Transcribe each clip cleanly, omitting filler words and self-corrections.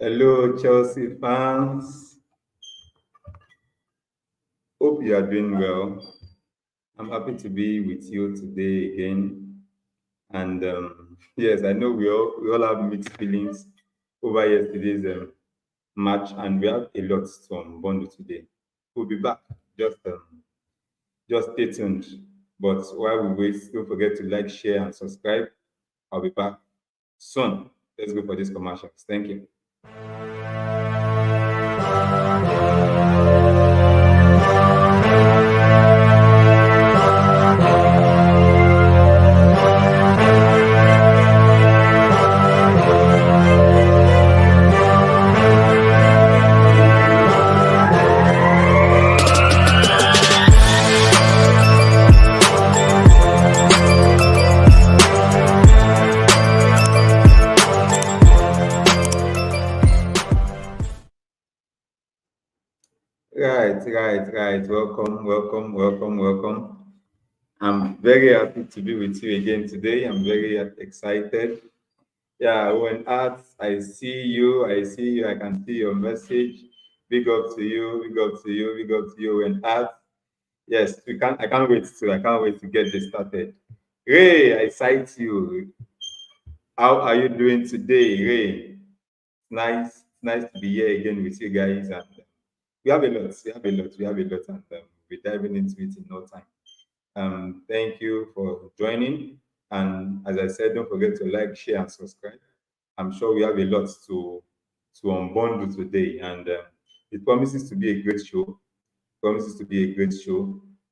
Hello, Chelsea fans. Hope you are doing well. I'm happy to be with you today again. And yes, I know we all have mixed feelings over yesterday's match, and we have a lot to unbundle today. We'll be back. Just stay tuned. But while we wait, don't forget to like, share, and subscribe. I'll be back soon. Let's go for these commercials. Thank you. Right. Welcome. I'm very happy to be with you again today. I'm very excited. Yeah, when I see you, I can see your message. Big up to you, when yes, I can't wait to get this started. Ray, I cite you. How are you doing today, Ray? Nice to be here again with you guys. And we have a lot, and we're diving into it in no time. Thank you for joining. And as I said, don't forget to like, share, and subscribe. I'm sure we have a lot to unbundle today, and it promises to be a great show.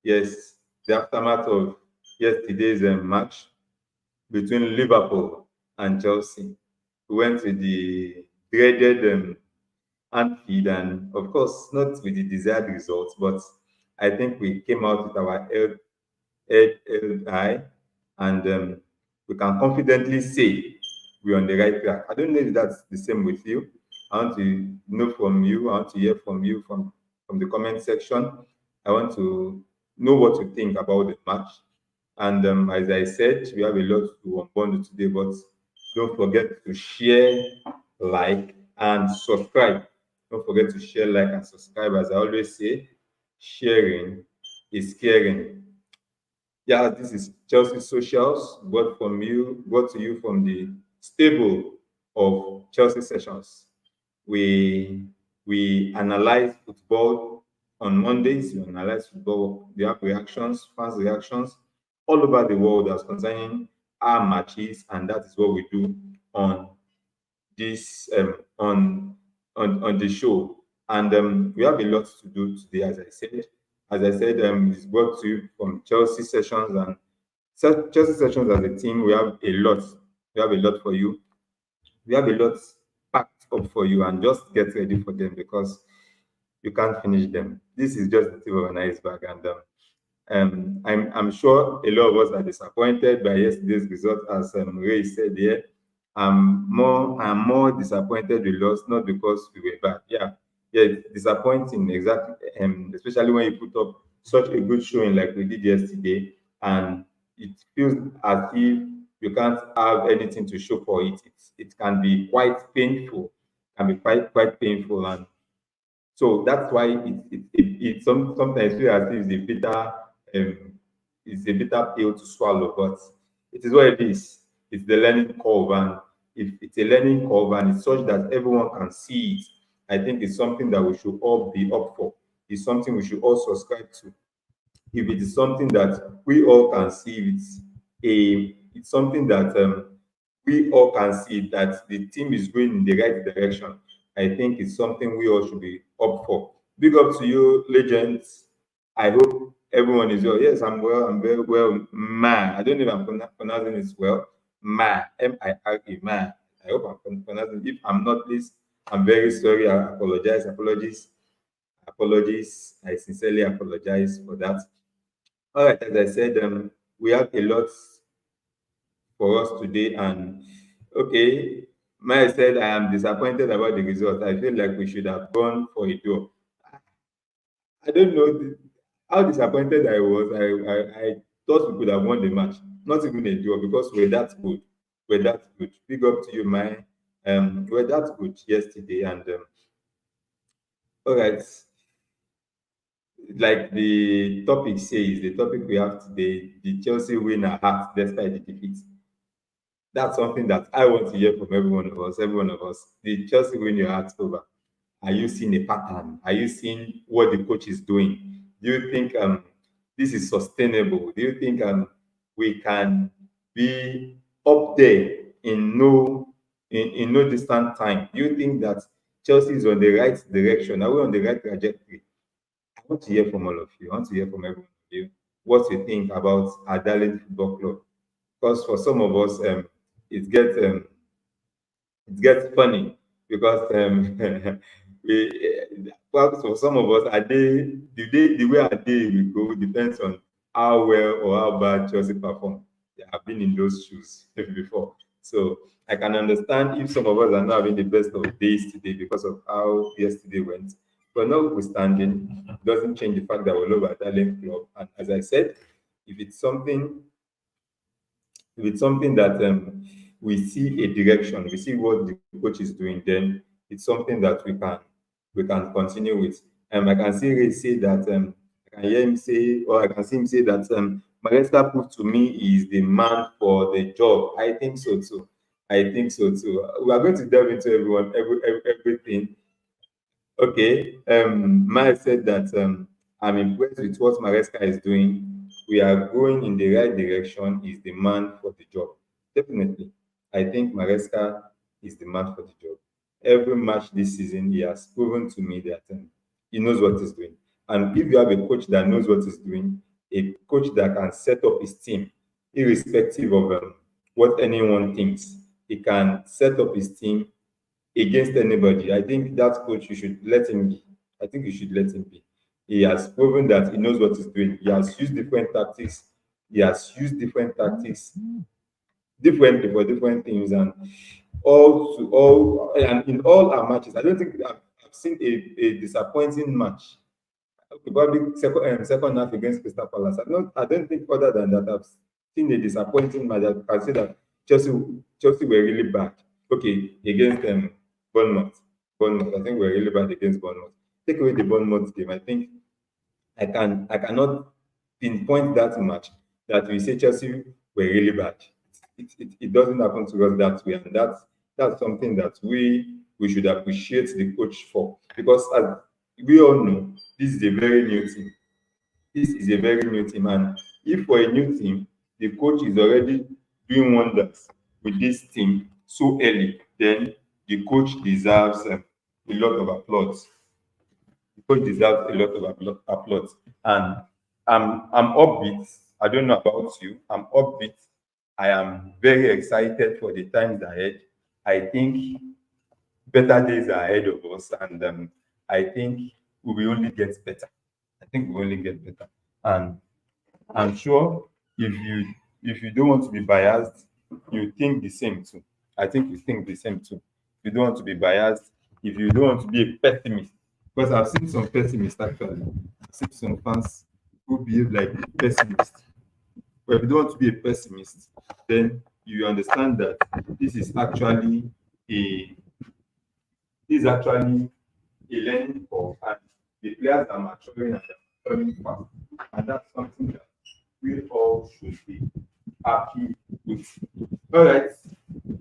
Yes, the aftermath of yesterday's match between Liverpool and Chelsea. We went with the dreaded Anfield, and of course, not with the desired results, but I think we came out with our head high, and we can confidently say we're on the right track. I don't know if that's the same with you. I want to know from you. I want to hear from you from the comment section. I want to know what you think about the match. And as I said, we have a lot to unbundle today, but don't forget to share, like, and subscribe. Don't forget to share, like, and subscribe. As I always say, sharing is caring. Yeah, this is Chelsea Socials, brought to you from the stable of Chelsea Sessions. We analyze football on Mondays. We analyze football. We have reactions, fans' reactions all over the world as concerning our matches, and that is what we do on this on the show. And we have a lot to do today, as I said. It's brought to you from Chelsea Sessions, and Chelsea Sessions as a team. We have a lot. We have a lot for you. We have a lot packed up for you, and just get ready for them because you can't finish them. This is just the tip of an iceberg, and I'm sure a lot of us are disappointed by yesterday's result, as Ray said here. I'm more disappointed we lost, not because we were bad. Yeah, it's disappointing, exactly. Especially when you put up such a good showing like we did yesterday, and it feels as if you can't have anything to show for it. It can be quite painful, quite painful, and so that's why sometimes feels as if it's a bitter pill to swallow, but it is what it is. It's the learning curve, and if it's a learning curve and it's such that everyone can see it, I think it's something that we should all be up for. It's something we should all subscribe to. If it is something that we all can see, it's something that we all can see that the team is going in the right direction. I think it's something we all should be up for. Big up to you, legends. I hope everyone is well. Yes, I'm well. I'm very well. Ma, I don't know if I'm pronouncing it well. Ma, M-I-R-E, Ma. I hope I'm pronouncing it. If I'm not, please, I'm very sorry. I apologize. Apologies. I sincerely apologize for that. All right, as I said, we have a lot for us today, and okay, Maya said I am disappointed about the result. I feel like we should have gone for a draw. I don't know how disappointed I was. I thought we could have won the match, not even a draw, because we're that good. We're that good. Big up to you, Maya. Well, that's good yesterday, and all right, like the topic says, the topic we have today, the Chelsea win at heart despite the defeat. That's something that I want to hear from every one of us. Every one of us. The Chelsea win your heart over. Are you seeing a pattern? Are you seeing what the coach is doing? Do you think this is sustainable? Do you think we can be up there in no distant time? Do you think that Chelsea is on the right direction? Are we on the right trajectory? I want to hear from all of you. I want to hear from every one of you what you think about our darling football club. Because for some of us, it gets um, it gets funny because perhaps for some of us, the way our day will go depends on how well or how bad Chelsea perform. They have been in those shoes before, so I can understand if some of us are not having the best of days today because of how yesterday went. But notwithstanding, it doesn't change the fact that we love our darling club. And as I said, if it's something if it's something that we see a direction, we see what the coach is doing, then it's something that we can continue with. I can see Ray say that I can hear him say, or I can see him say that Maresca proved to me is the man for the job. I think so too. I think so too. We are going to delve into everything. Okay. Maya said that I'm impressed with what Maresca is doing. We are going in the right direction. Is the man for the job? Definitely. I think Maresca is the man for the job. Every match this season, he has proven to me that he knows what he's doing. And if you have a coach that knows what he's doing, a coach that can set up his team, irrespective of what anyone thinks, he can set up his team against anybody. I think that coach, you should let him be. I think you should let him be. He has proven that he knows what he's doing. He has used different tactics. He has used different tactics differently for different teams, and and in all our matches, I don't think I've seen a disappointing match. Okay, probably second half against Crystal Palace. I don't think other than that I've seen a disappointing match. I can say that Chelsea were really bad. Okay, against Bournemouth. Bournemouth. I think we're really bad against Bournemouth. Take away the Bournemouth game. I think I cannot pinpoint that much that we say Chelsea were really bad. It doesn't happen to us that way, and that's something that we should appreciate the coach for, because as we all know, this is a very new team. This is a very new team, and if for a new team the coach is already doing wonders with this team so early, then the coach deserves a lot of applause. The coach deserves a lot of applause. And I'm upbeat. I don't know about you. I'm upbeat. I am very excited for the times ahead. I think better days are ahead of us, and I think we will only get better. I think we will only get better. And I'm sure if you don't want to be biased, you think the same too. I think you think the same too. If you don't want to be biased, if you don't want to be a pessimist, because I've seen some pessimists actually. I've seen some fans who behave like pessimists. But if you don't want to be a pessimist, then you understand that this is actually a this is actually a learning curve, and the players are maturing and they're maturing fast. And that's something that we all should be happy with. All right,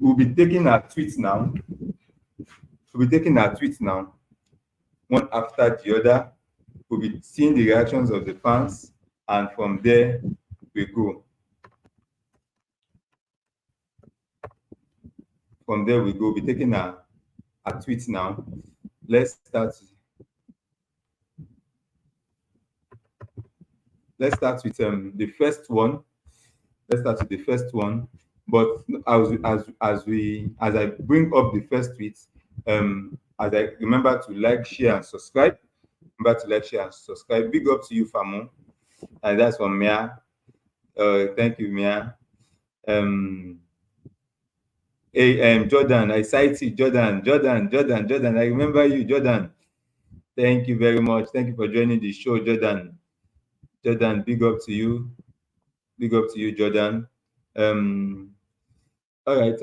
we'll be taking our tweets now. We'll be taking our tweets now, one after the other. We'll be seeing the reactions of the fans, and from there we go. From there we go. We'll be taking our tweets now. Let's start. Let's start with the first one. Let's start with the first one. But as I bring up the first tweet, as I remember to like, share, and subscribe. Remember to like, share, and subscribe. Big up to you, Famo. And that's from Mia. Thank you, Mia. Hey, Jordan, I cite you, Jordan. I remember you, Jordan. Thank you very much. Thank you for joining the show, Jordan. Jordan, big up to you. Big up to you, Jordan. All right.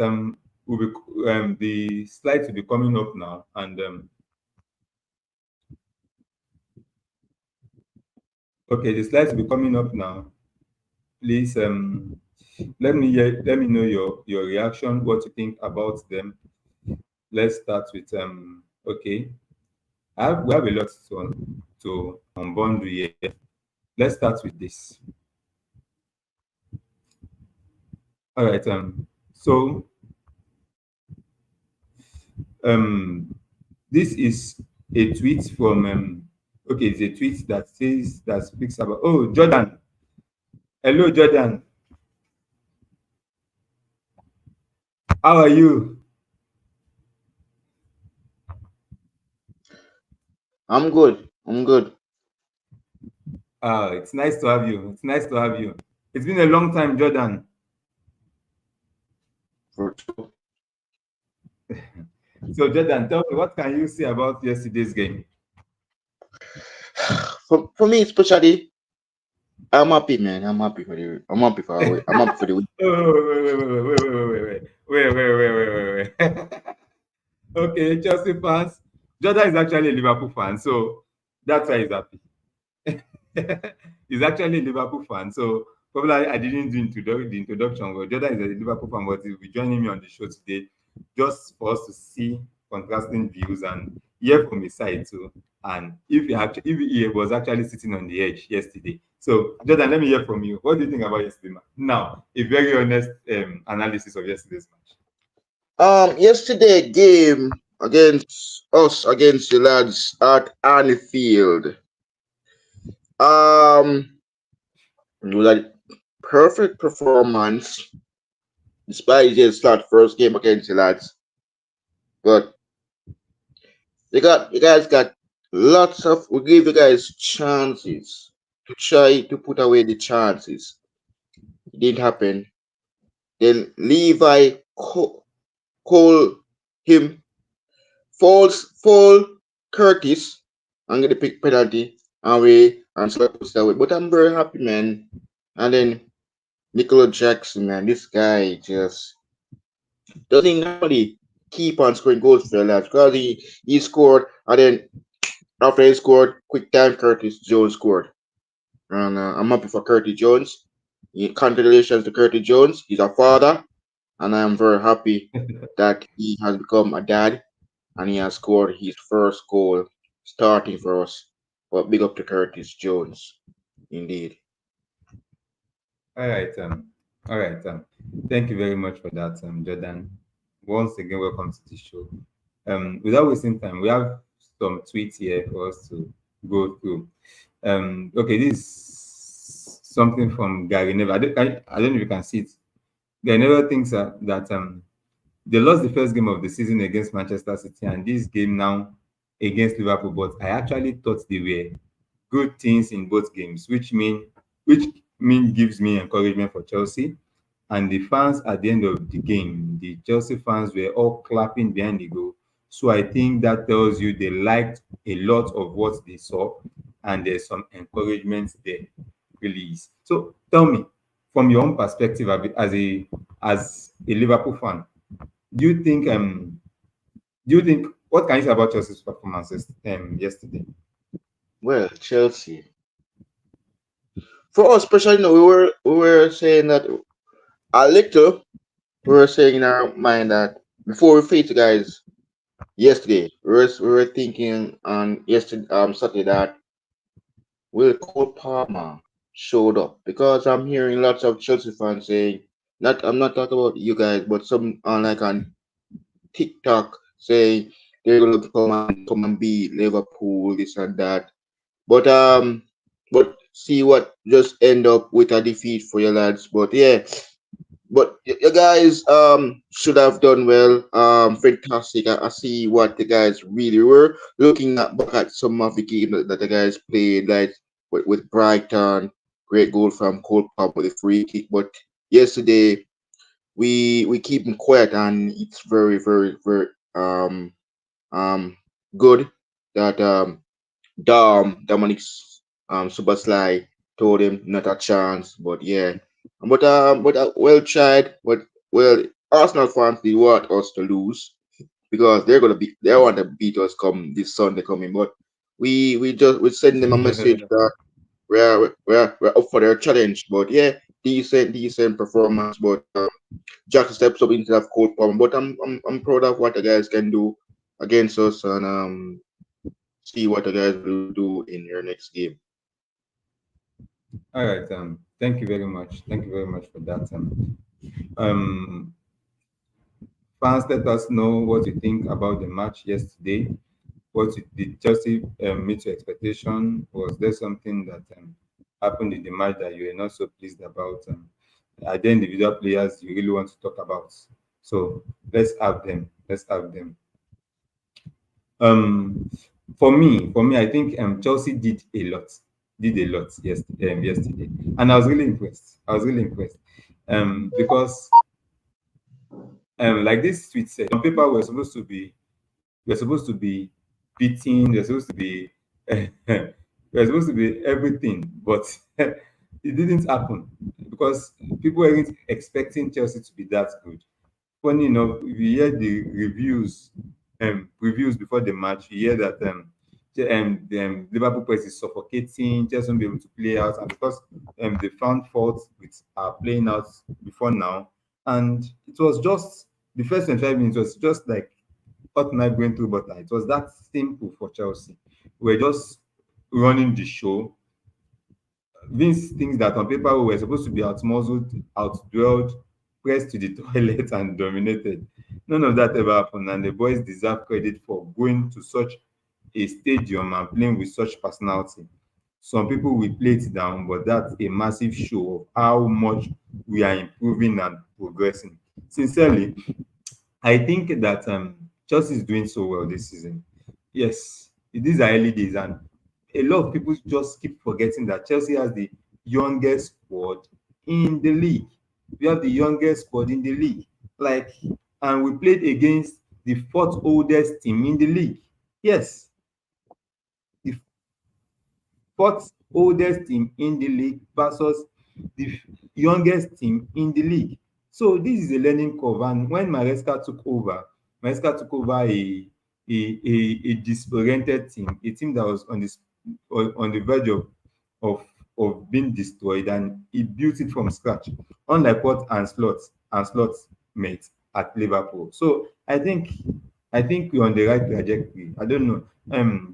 will be the slides will be coming up now, and okay, the slides will be coming up now. Please let me know your reaction, what you think about them. Let's start with okay. We have a lot to unbundle here. Let's start with this. All right. So um, this is a tweet from okay, it's a tweet that speaks about, oh, Jordan. Hello, Jordan. How are you? I'm good. I'm good. It's nice to have you. It's nice to have you. It's been a long time, Jordan. For true. So, Jordan, tell me, what can you say about yesterday's game? For me, especially, I'm happy, man. I'm happy for I'm happy for the win. Oh, wait. Okay, Chelsea fans. Jordan is actually a Liverpool fan, so that's why he's happy. He's actually a Liverpool fan, so probably I didn't do the introduction, but Jordan is a Liverpool fan, but he'll be joining me on the show today just for us to see contrasting views and hear from his side too. And if he was actually sitting on the edge yesterday. So Jordan, let me hear from you. What do you think about yesterday, man? Now, a very honest analysis of yesterday's match. Yesterday game against the lads at Anfield. It was a perfect performance despite just start first game against the lads. But you guys got lots of we give you guys chances to try to put away the chances. It didn't happen. Then Levi call him fall Curtis and get the pick penalty away and so puts that way. But I'm very happy, man. And then Nicola Jackson, man, this guy just doesn't normally keep on scoring goals for the lads because he scored and then after he scored, quick time Curtis Jones scored. And I'm happy for Curtis Jones. Congratulations to Curtis Jones. He's a father, and I am very happy that he has become a dad and he has scored his first goal starting for us. But big up to Curtis Jones, indeed. All right, all right, thank you very much for that, Jordan. Once again, welcome to the show. Without wasting time, we have some tweets here for us to go through. Okay, this is something from Gary Neville. I don't know if you can see it. Gary Neville thinks that they lost the first game of the season against Manchester City, and this game now against Liverpool. But I actually thought they were good things in both games, which mean gives me encouragement for Chelsea. And the fans at the end of the game, the Chelsea fans were all clapping behind the goal. So I think that tells you they liked a lot of what they saw, and there's some encouragement there, release. So tell me, from your own perspective as a Liverpool fan, do you think what can you say about Chelsea's performances yesterday? Well, Chelsea. For us, especially, we were saying that a little. We were saying in our mind that before we faced the guys yesterday, we were thinking on yesterday Saturday that will Cole Palmer showed up because I'm hearing lots of Chelsea fans saying not I'm not talking about you guys, but some on like on TikTok saying they're gonna come and beat Liverpool, this and that. But but see what just end up with a defeat for your lads. But yeah, but you guys should have done well. Fantastic. I see what the guys really were looking at back at some of the game that the guys played, like with Brighton. Great goal from Cole Palmer with a free kick. But yesterday we keep him quiet, and it's very um good that Dominic Supersly told him not a chance. But yeah, but well tried. But well, Arsenal fans they want us to lose because they want to beat us come this Sunday coming. But we send them a message that we're up for their challenge. But yeah, decent performance. But Jack steps up into that cold palm. But I'm proud of what the guys can do against us and see what the guys will do in your next game. All right. Thank you very much. Thank you very much for that. Um, Fans, let us know what you think about the match yesterday. Did Chelsea meet your expectation? Was there something that happened in the match that you were not so pleased about? Are there individual players you really want to talk about? So let's have them. Let's have them. Um, for me, I think Chelsea did a lot yesterday, and I was really impressed. I was really impressed because like this tweet said, on paper we're supposed to be beating, we're supposed to be we're supposed to be everything, but it didn't happen because people weren't expecting Chelsea to be that good. Funny enough, if you hear the reviews before the match, you hear that the Liverpool press is suffocating, Chelsea won't be able to play out, and because they found fault with playing out before now, and it was just the first 25 minutes was just like hot knife going through butter. It was that simple for Chelsea. We were just running the show. Vince thinks that on paper we were supposed to be outmuscled, outdwelled, pressed to the toilet, and dominated. None of that ever happened, and the boys deserve credit for going to such a stadium and playing with such personality. Some people will play it down, but that's a massive show of how much we are improving and progressing. Sincerely, I think that Chelsea is doing so well this season. Yes, these are early days, and a lot of people just keep forgetting that Chelsea has the youngest squad in the league. We have the youngest squad in the league. Like, and we played against the fourth oldest team in the league. Yes, the fourth oldest team in the league versus the youngest team in the league. So this is a learning curve. And when Maresca took over a disoriented team, a team that was on the verge of being destroyed, and he built it from scratch, unlike what Anslot made at Liverpool. So I think we're on the right trajectory. I don't know.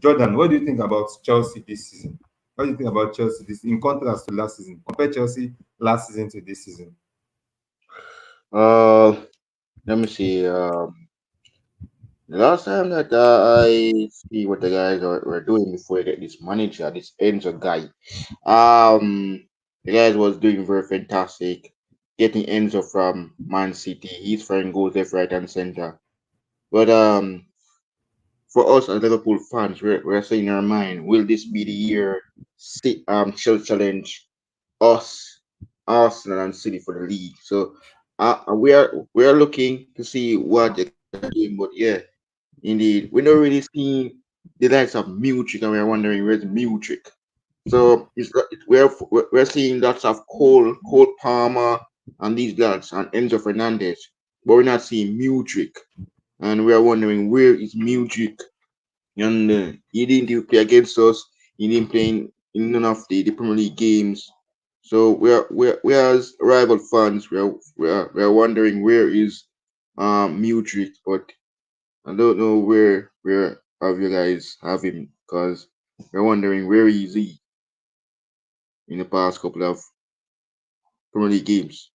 Jordan, what do you think about Chelsea this season? What do you think about Chelsea this in contrast to last season? Compare Chelsea last season to this season. Uh, Let me see. The last time that I see what the guys were doing before they get this manager, this Enzo guy. The guys was doing very fantastic. Getting Enzo from Man City, he's firing goals left, right, and center. But for us as Liverpool fans, we're saying in our mind, will this be the year? Shall challenge us, Arsenal and City for the league. So we are looking to see what the guys are doing. But yeah, indeed, we're not really seeing the likes of Mewtrick, and we're wondering where's Mewtrick. So we're seeing lots of Cole Palmer and these guys and Enzo Fernandez, but we're not seeing Mewtrick, and we're wondering where is Mewtrick. And he didn't even play against us. He didn't play in none of the Premier League games. So we're as rival fans, we're wondering where is Mudryk, but I don't know where have you guys have him because we're wondering where is he in the past couple of Premier League games.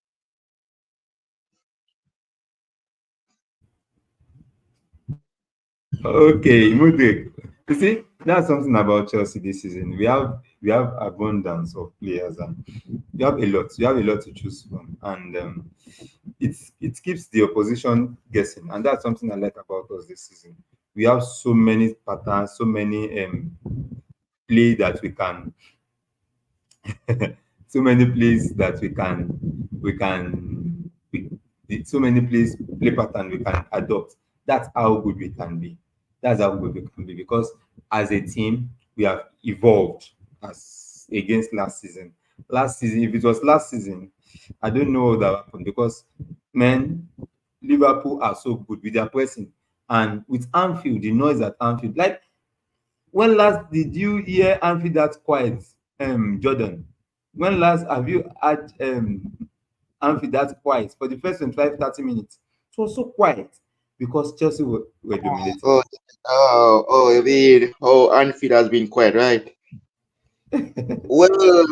Okay, Mudrik. You see, that's something about Chelsea this season. We have abundance of players, and we have a lot. We have a lot to choose from, and it keeps the opposition guessing, and that's something I like about us this season. We have so many patterns, so many play that we can so many plays that so many play pattern we can adopt. That's how good we can be. That's how good we can be because as a team we have evolved as against last season. Last season, if it was last season, I don't know what that happened because man, Liverpool are so good with their pressing and with Anfield, the noise at Anfield. Like, when last did you hear Anfield that quiet, Jordan? When last have you had Anfield that quiet for the first 25-30 minutes? It was so quiet because Chelsea were dominating. Oh, you mean how Anfield has been quiet, right? Well,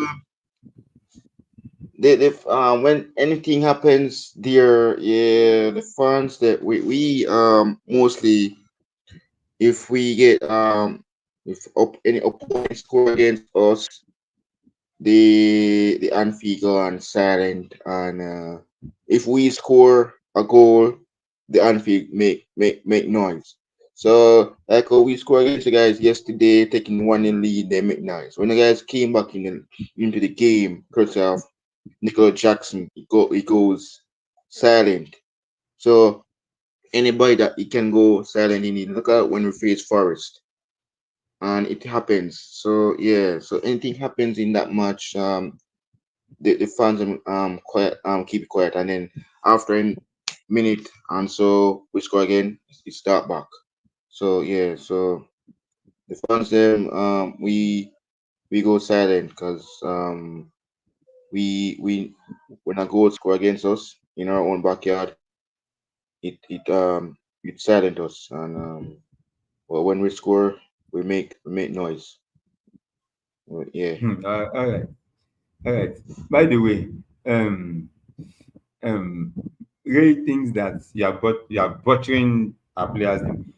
when anything happens there, yeah, the fans that we mostly, if we get if any opponent score against us, the Anfield go on silent, and if we score a goal, the Anfield make noise. So like we score against the guys yesterday, taking one in lead, they make noise. When the guys came back into the game, courtesy of Nicola Jackson, he goes silent. So anybody that he can go silent, he need look out when we face Forest, and it happens. So yeah, so anything happens in that match, the fans quiet, keep it quiet, and then after a minute and so we score again, it start back. So yeah, so the fans them we go silent because we when a goal score against us in our own backyard, it silent us, and well, when we score, we make noise. Well, yeah. All right, all right. By the way, um, um, Ray thinks that you are butchering our players' name.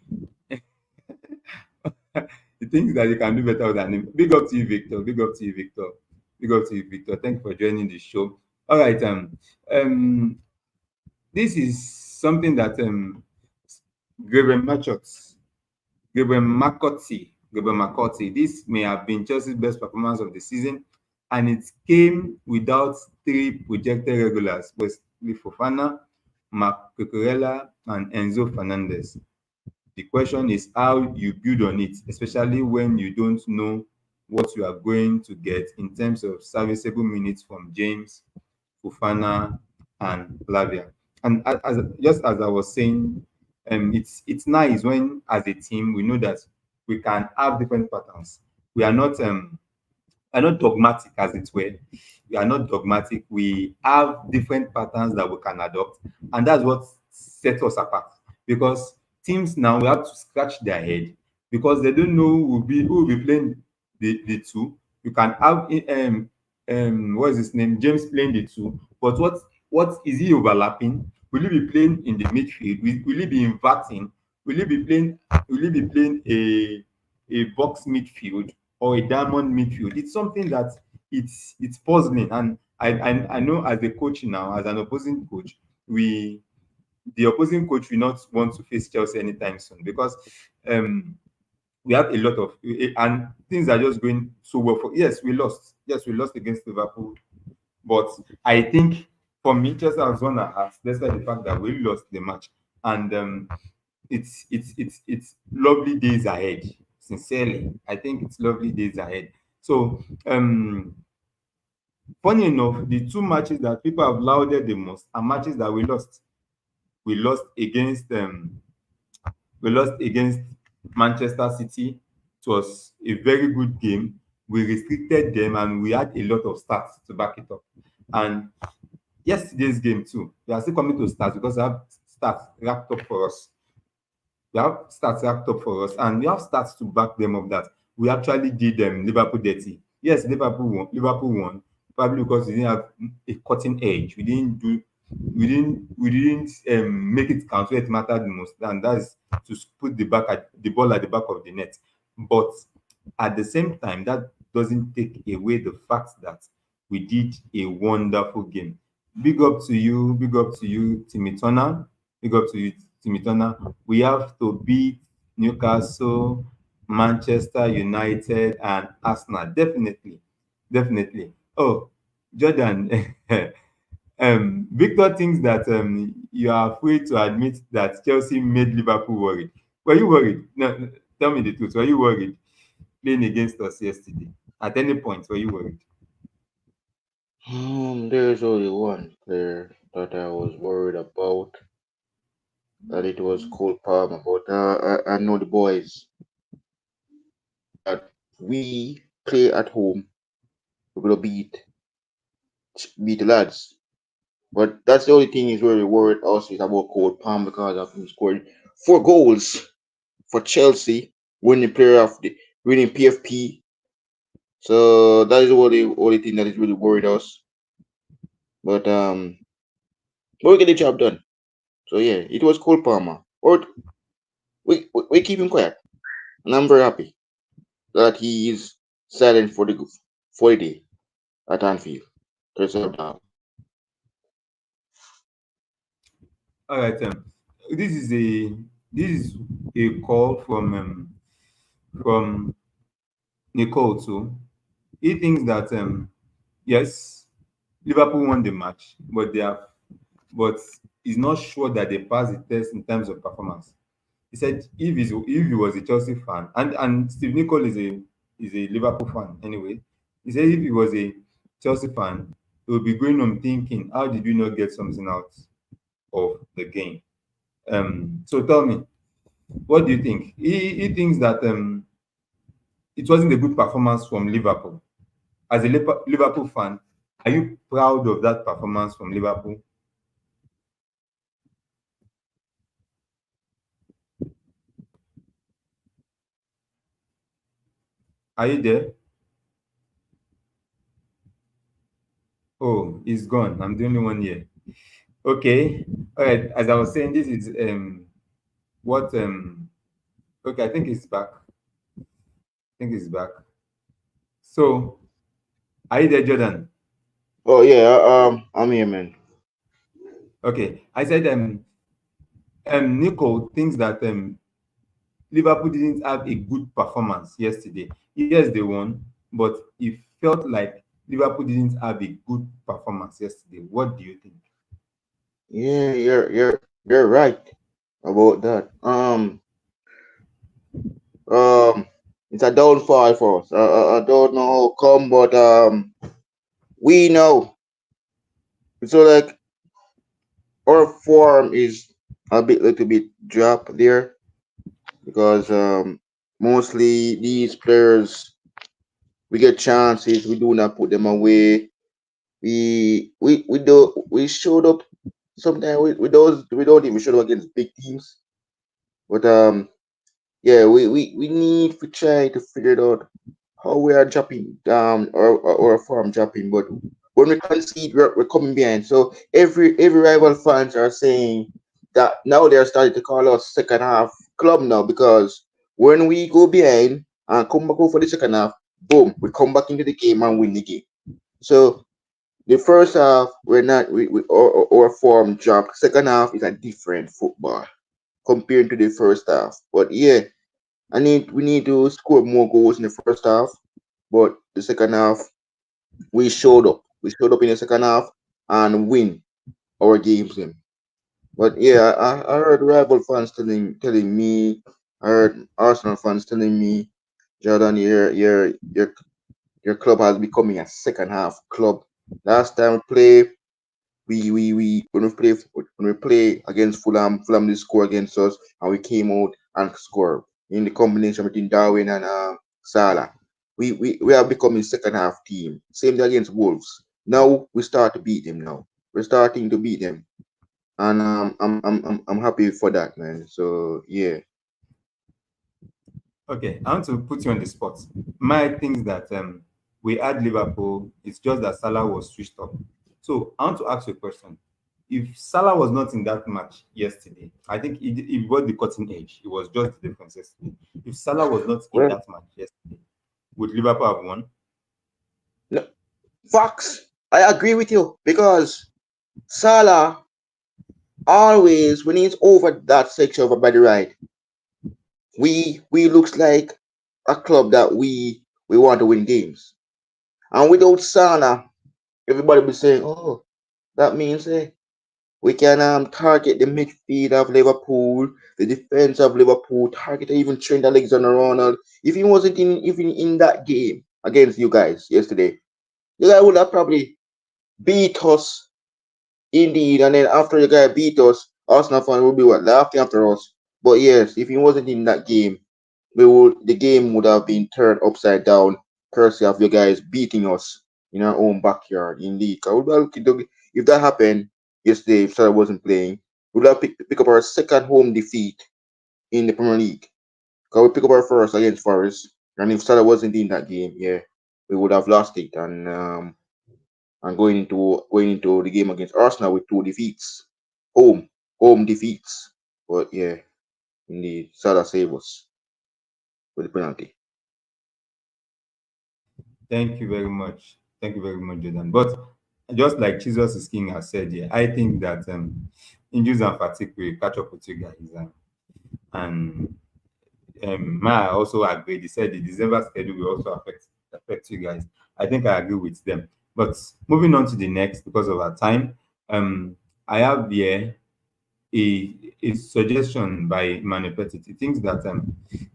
He thinks that you can do better than him. Big up to you, Victor. Big up to you, Victor. Big up to you, Victor. Thank you for joining the show. All right. Um, this is something that Gabriel Machot, Gabriel McCarthy. This may have been Chelsea's best performance of the season, and it came without three projected regulars: Wesley Fofana, Marc Cucurella, and Enzo Fernandez. The question is how you build on it, especially when you don't know what you are going to get in terms of serviceable minutes from James, Fofana, and Lavia. And just as I was saying, it's nice when, as a team, we know that we can have different patterns. We are not dogmatic, as it were. We are not dogmatic. We have different patterns that we can adopt, and that's what sets us apart. Because teams now we have to scratch their head because they don't know who will be playing the two. You can have what is his name, James playing the two, but what is he overlapping? Will he be playing in the midfield? Will he be inverting? Will he be playing? Will he be playing a box midfield or a diamond midfield? It's something that it's puzzling, and I know as a coach now, as an opposing coach, we the opposing coach will not want to face Chelsea anytime soon because um we have a lot of and things are just going so well for. Yes, we lost. Yes, we lost against Liverpool, but I think for me, Chelsea has won our hearts despite the fact that we lost the match, and it's lovely days ahead. Sincerely, I think it's lovely days ahead. So funny enough, the two matches that people have lauded the most are matches that we lost. We lost against Manchester City. It was a very good game. We restricted them and we had a lot of stats to back it up. And yesterday's game too, we are still coming to stats because I have stats wrapped up for us. We have stats wrapped up for us, and we have stats to back them up that we actually did Liverpool dirty. Yes, Liverpool won. Liverpool won probably because we didn't have a cutting edge. We didn't make it count where it mattered the most, and that's to put the ball at the back of the net. But at the same time, that doesn't take away the fact that we did a wonderful game. Big up to you, Timmy Turner. Big up to you, Timmy Turner. We have to beat Newcastle, Manchester United, and Arsenal. Definitely, definitely. Oh, Jordan, Victor thinks that you are afraid to admit that Chelsea made Liverpool worried. Were you worried? No, no, tell me the truth. Were you worried playing against us yesterday? At any point, were you worried? There's only one player that I was worried about, that it was Cole Palmer, but I know the boys that we play at home. We're gonna beat the lads. But that's the only thing is really worried also is about Cole Palmer because of him scoring 4 goals for Chelsea, winning player of the winning PFP. So that is the only thing that is really worried us. But we get the job done. So yeah, it was Cole Palmer. Or we keep him quiet, and I'm very happy that he is silent for the day at Anfield. There's no doubt. All right. This is a this is a call from Nicole too. He thinks that yes, Liverpool won the match, but he's not sure that they passed the test in terms of performance. He said if he was a Chelsea fan, and Steve Nicol is a Liverpool fan anyway. He said if he was a Chelsea fan, he would be going home thinking, how did we not get something out of the game? So tell me, what do you think? He thinks that it wasn't a good performance from Liverpool. As a Liverpool fan, are you proud of that performance from Liverpool? Are you there? Oh, he's gone. I'm the only one here. Okay. All right. As I was saying, this is what okay, I think it's back. I think it's back. So are you there, Jordan? Oh yeah, I'm here, man. Okay. I said Nico thinks that Liverpool didn't have a good performance yesterday. Yes, they won, but it felt like Liverpool didn't have a good performance yesterday. What do you think? Yeah, you're right about that. Um, it's a downfall for us. I don't know how come, but we know. So like our form is a little bit drop there because mostly these players we get chances, we do not put them away. We showed up sometimes we don't even show up against big teams, but yeah, we need to try to figure it out how we are dropping or form dropping, but when we concede, we're coming behind. So every rival fans are saying that now they're starting to call us second half club now because when we go behind and come back over the second half, boom, we come back into the game and win the game. So the first half we're not our form dropped. Second half is a different football compared to the first half. But yeah, we need to score more goals in the first half. But the second half, we showed up. We showed up in the second half and win our games. Then. But yeah, I heard rival fans telling me, I heard Arsenal fans telling me, Jordan, your club has becoming a second half club. Last time we played, we when we play against Fulham, Fulham did score against us, and we came out and scored in the combination between Darwin and Salah. We are becoming second half team. Same thing against Wolves. Now we start to beat them. Now we're starting to beat them, and I'm happy for that, man. So yeah, Okay, I want to put you on the spot. My thinks that we had Liverpool. It's just that Salah was switched up. So I want to ask you a question. If Salah was not in that match yesterday, I think it was the cutting edge. It was just the difference yesterday. If Salah was not in well, that match yesterday, would Liverpool have won? no, Fox, I agree with you because Salah always when he's over that section over by the right. We looks like a club that we want to win games. And without Sana, everybody be saying, "Oh, that means we can target the midfield of Liverpool, the defense of Liverpool, target even Trent Alexander-Arnold. If he wasn't even in that game against you guys yesterday, the guy would have probably beat us indeed. And then after the guy beat us, Arsenal fan will be what laughing after us. But yes, if he wasn't in that game, the game would have been turned upside down, courtesy of you guys beating us in our own backyard in league. I would have if that happened yesterday, if Salah wasn't playing, we would have pick up our second home defeat in the Premier League. Because we pick up our first against Forest, and if Salah wasn't in that game, yeah, we would have lost it. And going into the game against Arsenal with two defeats, home home defeats. But yeah, indeed, Salah saved us with the penalty. Thank you very much. Thank you very much, Jordan. But just like Jesus is King has said here, I think that injuries and fatigue will catch up with you guys. And Ma also agreed. He said the December schedule will also affect you guys. I think I agree with them. But moving on to the next, because of our time, I have here a suggestion by Emmanuel Petit. He thinks that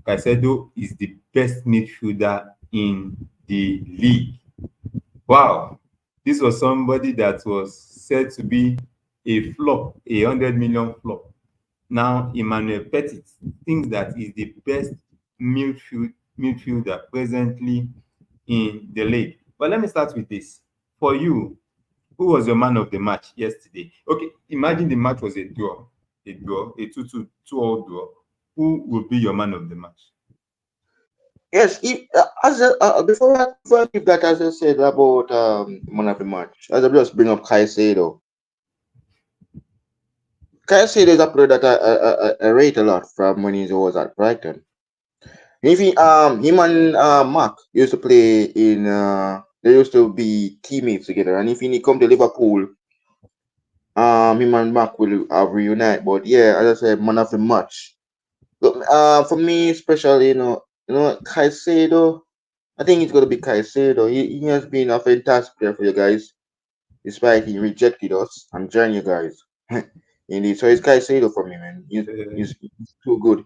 Caicedo is the best midfielder in the league. Wow, this was somebody that was said to be a flop, 100 million flop. Now Emmanuel Petit thinks that he's the best midfielder presently in the league. But let me start with this. For you, who was your man of the match yesterday? Okay, imagine the match was a 2-2 draw. Who would be your man of the match? Yes, before I give that, as I said about man of the match, as I just bring up Caicedo. Caicedo is a player that I rate a lot from when he was at Brighton. If him and Mark used to play in, they used to be teammates together. And if he come to Liverpool, him and Mark will reunite. But yeah, as I said, man of the match. Look, for me, especially, Caicedo. I think it's gonna be Caicedo. He has been a fantastic player for you guys, despite he rejected us. I'm joining you guys. Indeed. So it's Caicedo for me, man. Uh, He's too good.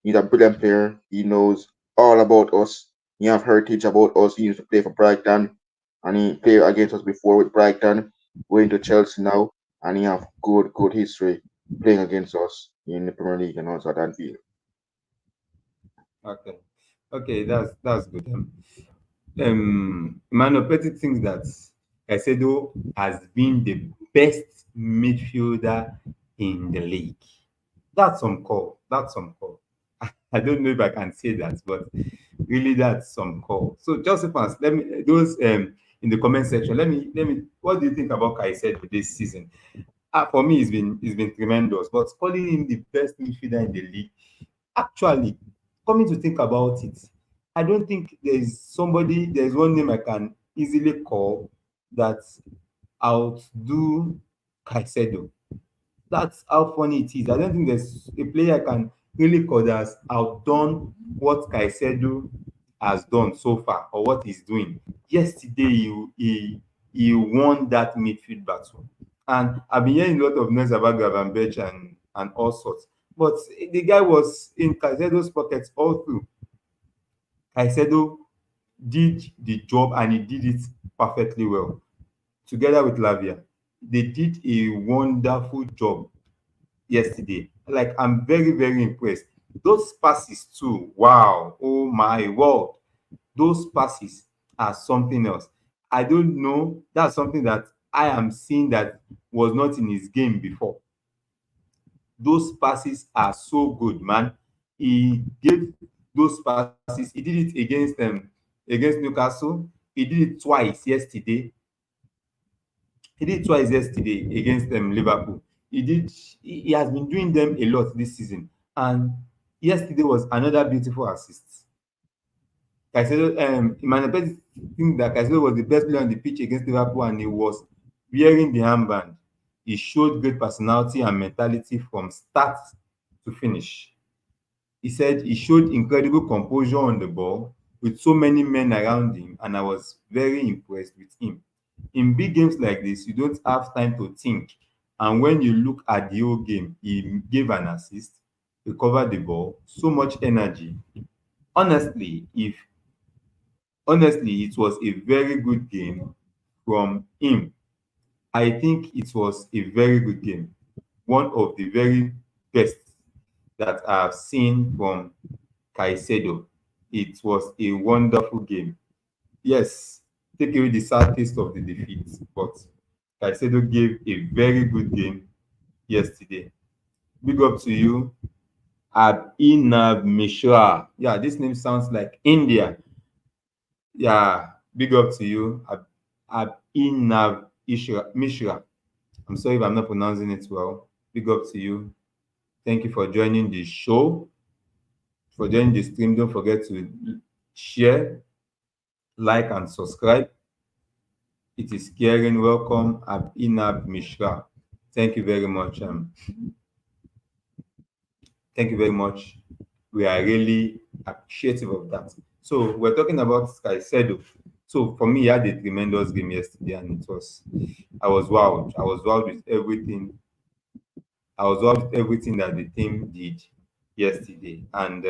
He's a brilliant player. He knows all about us. He have heritage about us. He used to play for Brighton, and he played against us before with Brighton. Going to Chelsea now, and he have good history playing against us in the Premier League and also at Anfield. okay, okay, that's good. Emmanuel Petit thinks that Caicedo has been the best midfielder in the league. That's some call. That's some call. I don't know if I can say that, but really that's some call. So Josephus, let me those in the comment section. Let me. What do you think about Caicedo this season? For me, it's been tremendous. But calling him the best midfielder in the league, actually, coming to think about it, I don't think there's one name I can easily call that outdo Caicedo. That's how funny it is. I don't think there's a player I can really call that has outdone what Caicedo has done so far or what he's doing. Yesterday, he won that midfield battle. And I've been hearing a lot of noise about Gravenberch and all sorts. But the guy was in Caicedo's pockets all through. Caicedo did the job and he did it perfectly well. Together with Lavia, they did a wonderful job yesterday. Like I'm very, very impressed. Those passes too. Wow. Oh my word. Those passes are something else. I don't know. That's something that I am seeing that was not in his game before. Those passes are so good, man. He gave those passes. He did it against Newcastle. He did it twice yesterday. He did it twice yesterday against Liverpool. He has been doing them a lot this season. And yesterday was another beautiful assist. Caicedo, Emmanuel Petit think that Caicedo was the best player on the pitch against Liverpool and he was wearing the armband. He showed great personality and mentality from start to finish. He said he showed incredible composure on the ball with so many men around him, and I was very impressed with him. In big games like this, you don't have time to think. And when you look at the whole game, he gave an assist, recovered the ball, so much energy. Honestly, if honestly, it was a very good game from him. I think it was a very good game. one of the very best that I have seen from Caicedo. It was a wonderful game. Yes, take away the sad taste of the defeat, but Caicedo gave a very good game yesterday. Big up to you, Abhinav Mishra. Yeah, this name sounds like India. Yeah, big up to you, Abhinav Mishra. I'm sorry if I'm not pronouncing it well. Big up to you. Thank you for joining the show, for joining the stream. Don't forget to share, like, and subscribe. It is caring. Welcome, Abhinav Mishra. Thank you very much. Thank you very much. We are really appreciative of that. So we're talking about Caicedo. So for me, he had a tremendous game yesterday, and I was wowed. I was wowed with everything. I was wowed with everything that the team did yesterday, and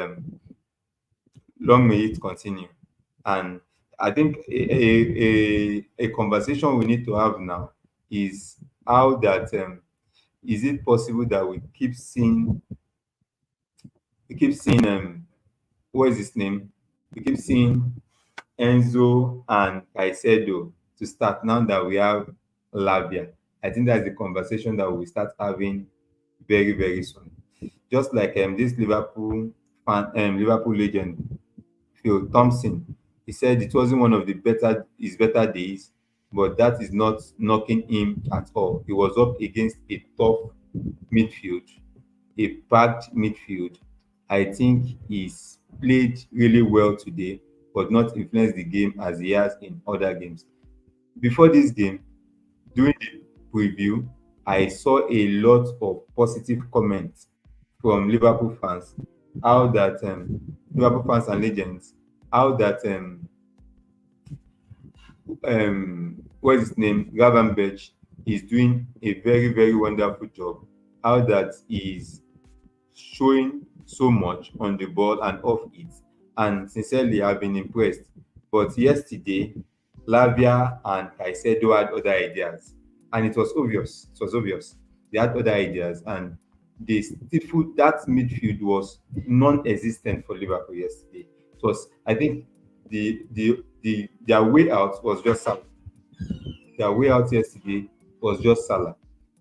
long may it continue. And I think a conversation we need to have now is how that is it possible that we keep seeing what is his name? We keep seeing Enzo and Caicedo to start now that we have Lavia. I think that's the conversation that we start having very, very soon. Just like this Liverpool legend Phil Thompson, he said it wasn't one of his better days, but that is not knocking him at all. He was up against a tough midfield, a packed midfield. I think he's played really well today, but not influenced the game as he has in other games. Before this game, during the preview, I saw a lot of positive comments from Liverpool fans. How that Liverpool fans and legends, how that what's his name, Gravenberch is doing a very, very wonderful job. How that is showing so much on the ball and off it. And sincerely, I've been impressed. But yesterday, Lavia and Caicedo had other ideas, and it was obvious. It was obvious they had other ideas, and that midfield was non-existent for Liverpool yesterday. It was, I think, their way out was just Salah. Their way out yesterday was just Salah,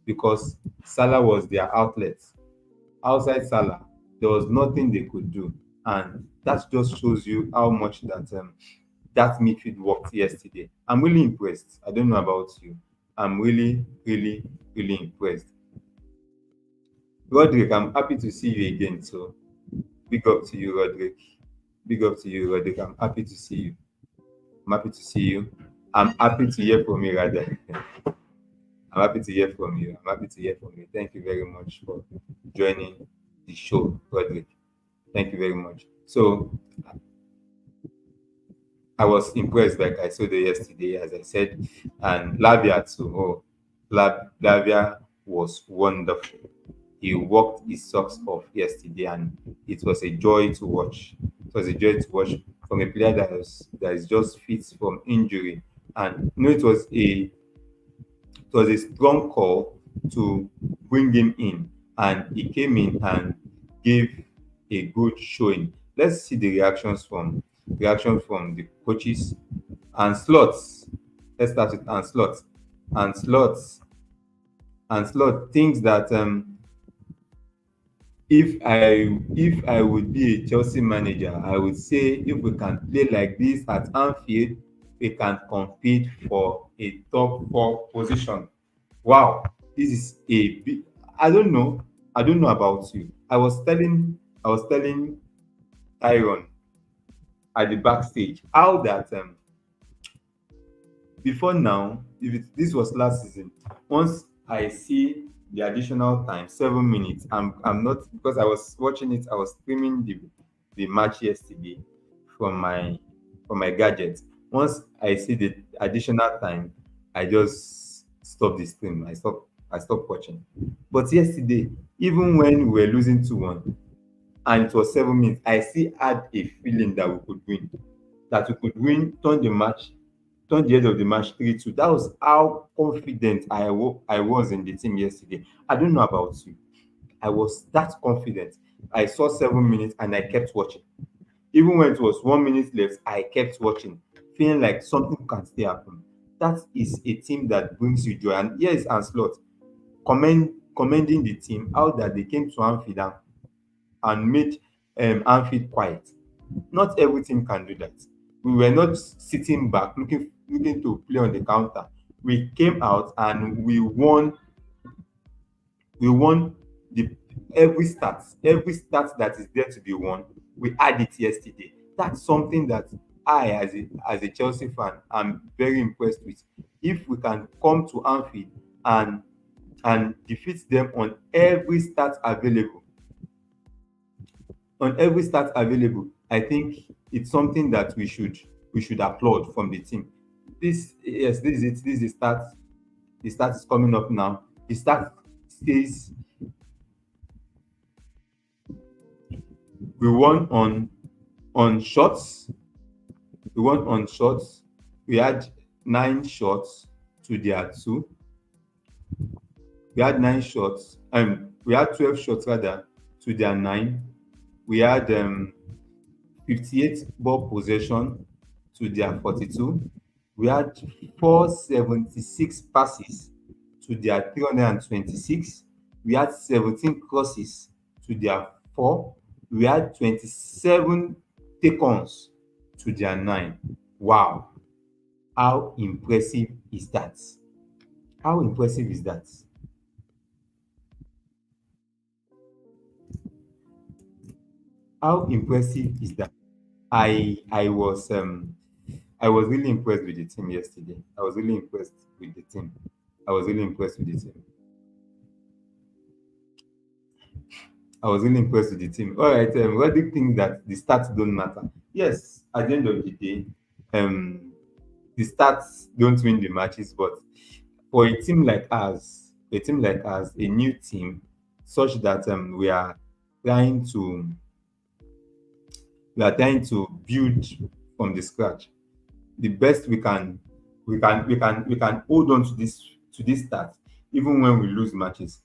because Salah was their outlet. Outside Salah, there was nothing they could do, and that just shows you how much that midfield worked yesterday. I'm really impressed. I don't know about you. I'm really, really, really impressed. Roderick, I'm happy to see you again. So big up to you, Roderick. Big up to you, Roderick. I'm happy to see you. I'm happy to see you. I'm happy to hear from you, rather. I'm happy to hear from you. I'm happy to hear from you. Thank you very much for joining the show, Roderick. Thank you very much. So I was impressed, like I saw the yesterday, as I said, and Lavia too. Oh, Lavia was wonderful. He worked his socks off yesterday, and it was a joy to watch. It was a joy to watch from a player that is just fit from injury, and it was a strong call to bring him in, and he came in and gave a good showing. Let's see the reaction from the coaches and slots. Let's start with Anslot. And slots thinks that if I would be a Chelsea manager, I would say if we can play like this at Anfield, we can compete for a top four position. Wow, this is a big. I don't know. I don't know about you. I was telling Tyron at the backstage how that before now, this was last season. Once I see the additional time, 7 minutes, I'm not, because I was watching it. I was streaming the match yesterday from my gadget. Once I see the additional time, I just stop the stream. I stopped watching. But yesterday, even when we were losing 2-1 and it was 7 minutes, I still had a feeling that we could win, turn the match turned the head of the match 3-2. That was how confident I was in the team yesterday. I don't know about you. I was that confident. I saw 7 minutes and I kept watching. Even when it was 1 minute left, I kept watching, feeling like something can still happen. That is a team that brings you joy. And here is Anslot commending the team how that they came to Anfield and made Anfield quiet. Not every team can do that. We were not sitting back looking to play on the counter. We came out and we won the every start that is there to be won. We had it yesterday. That's something that I, as a Chelsea fan, am very impressed with. If we can come to Anfield and defeat them on every start available, I think it's something that we should applaud from the team. This is it. This is the start. The start is coming up now. The start says we won on shots. We won on shots. We had 9 shots to their 2. We had 9 shots. We had 12 shots rather to their 9. We had 58 ball possession to their 42. We had 476 passes to their 326. We had 17 crosses to their 4. We had 27 take-ons to their 9. Wow. How impressive is that? How impressive is that? How impressive is that? I was really impressed with the team yesterday. I was really impressed with the team. I was really impressed with the team. I was really impressed with the team. All right, what do you think that the stats don't matter? Yes, at the end of the day, um, the stats don't win the matches, but for a team like us, a new team, such that trying to we are trying to build from the scratch. The best we can hold on to this start even when we lose matches.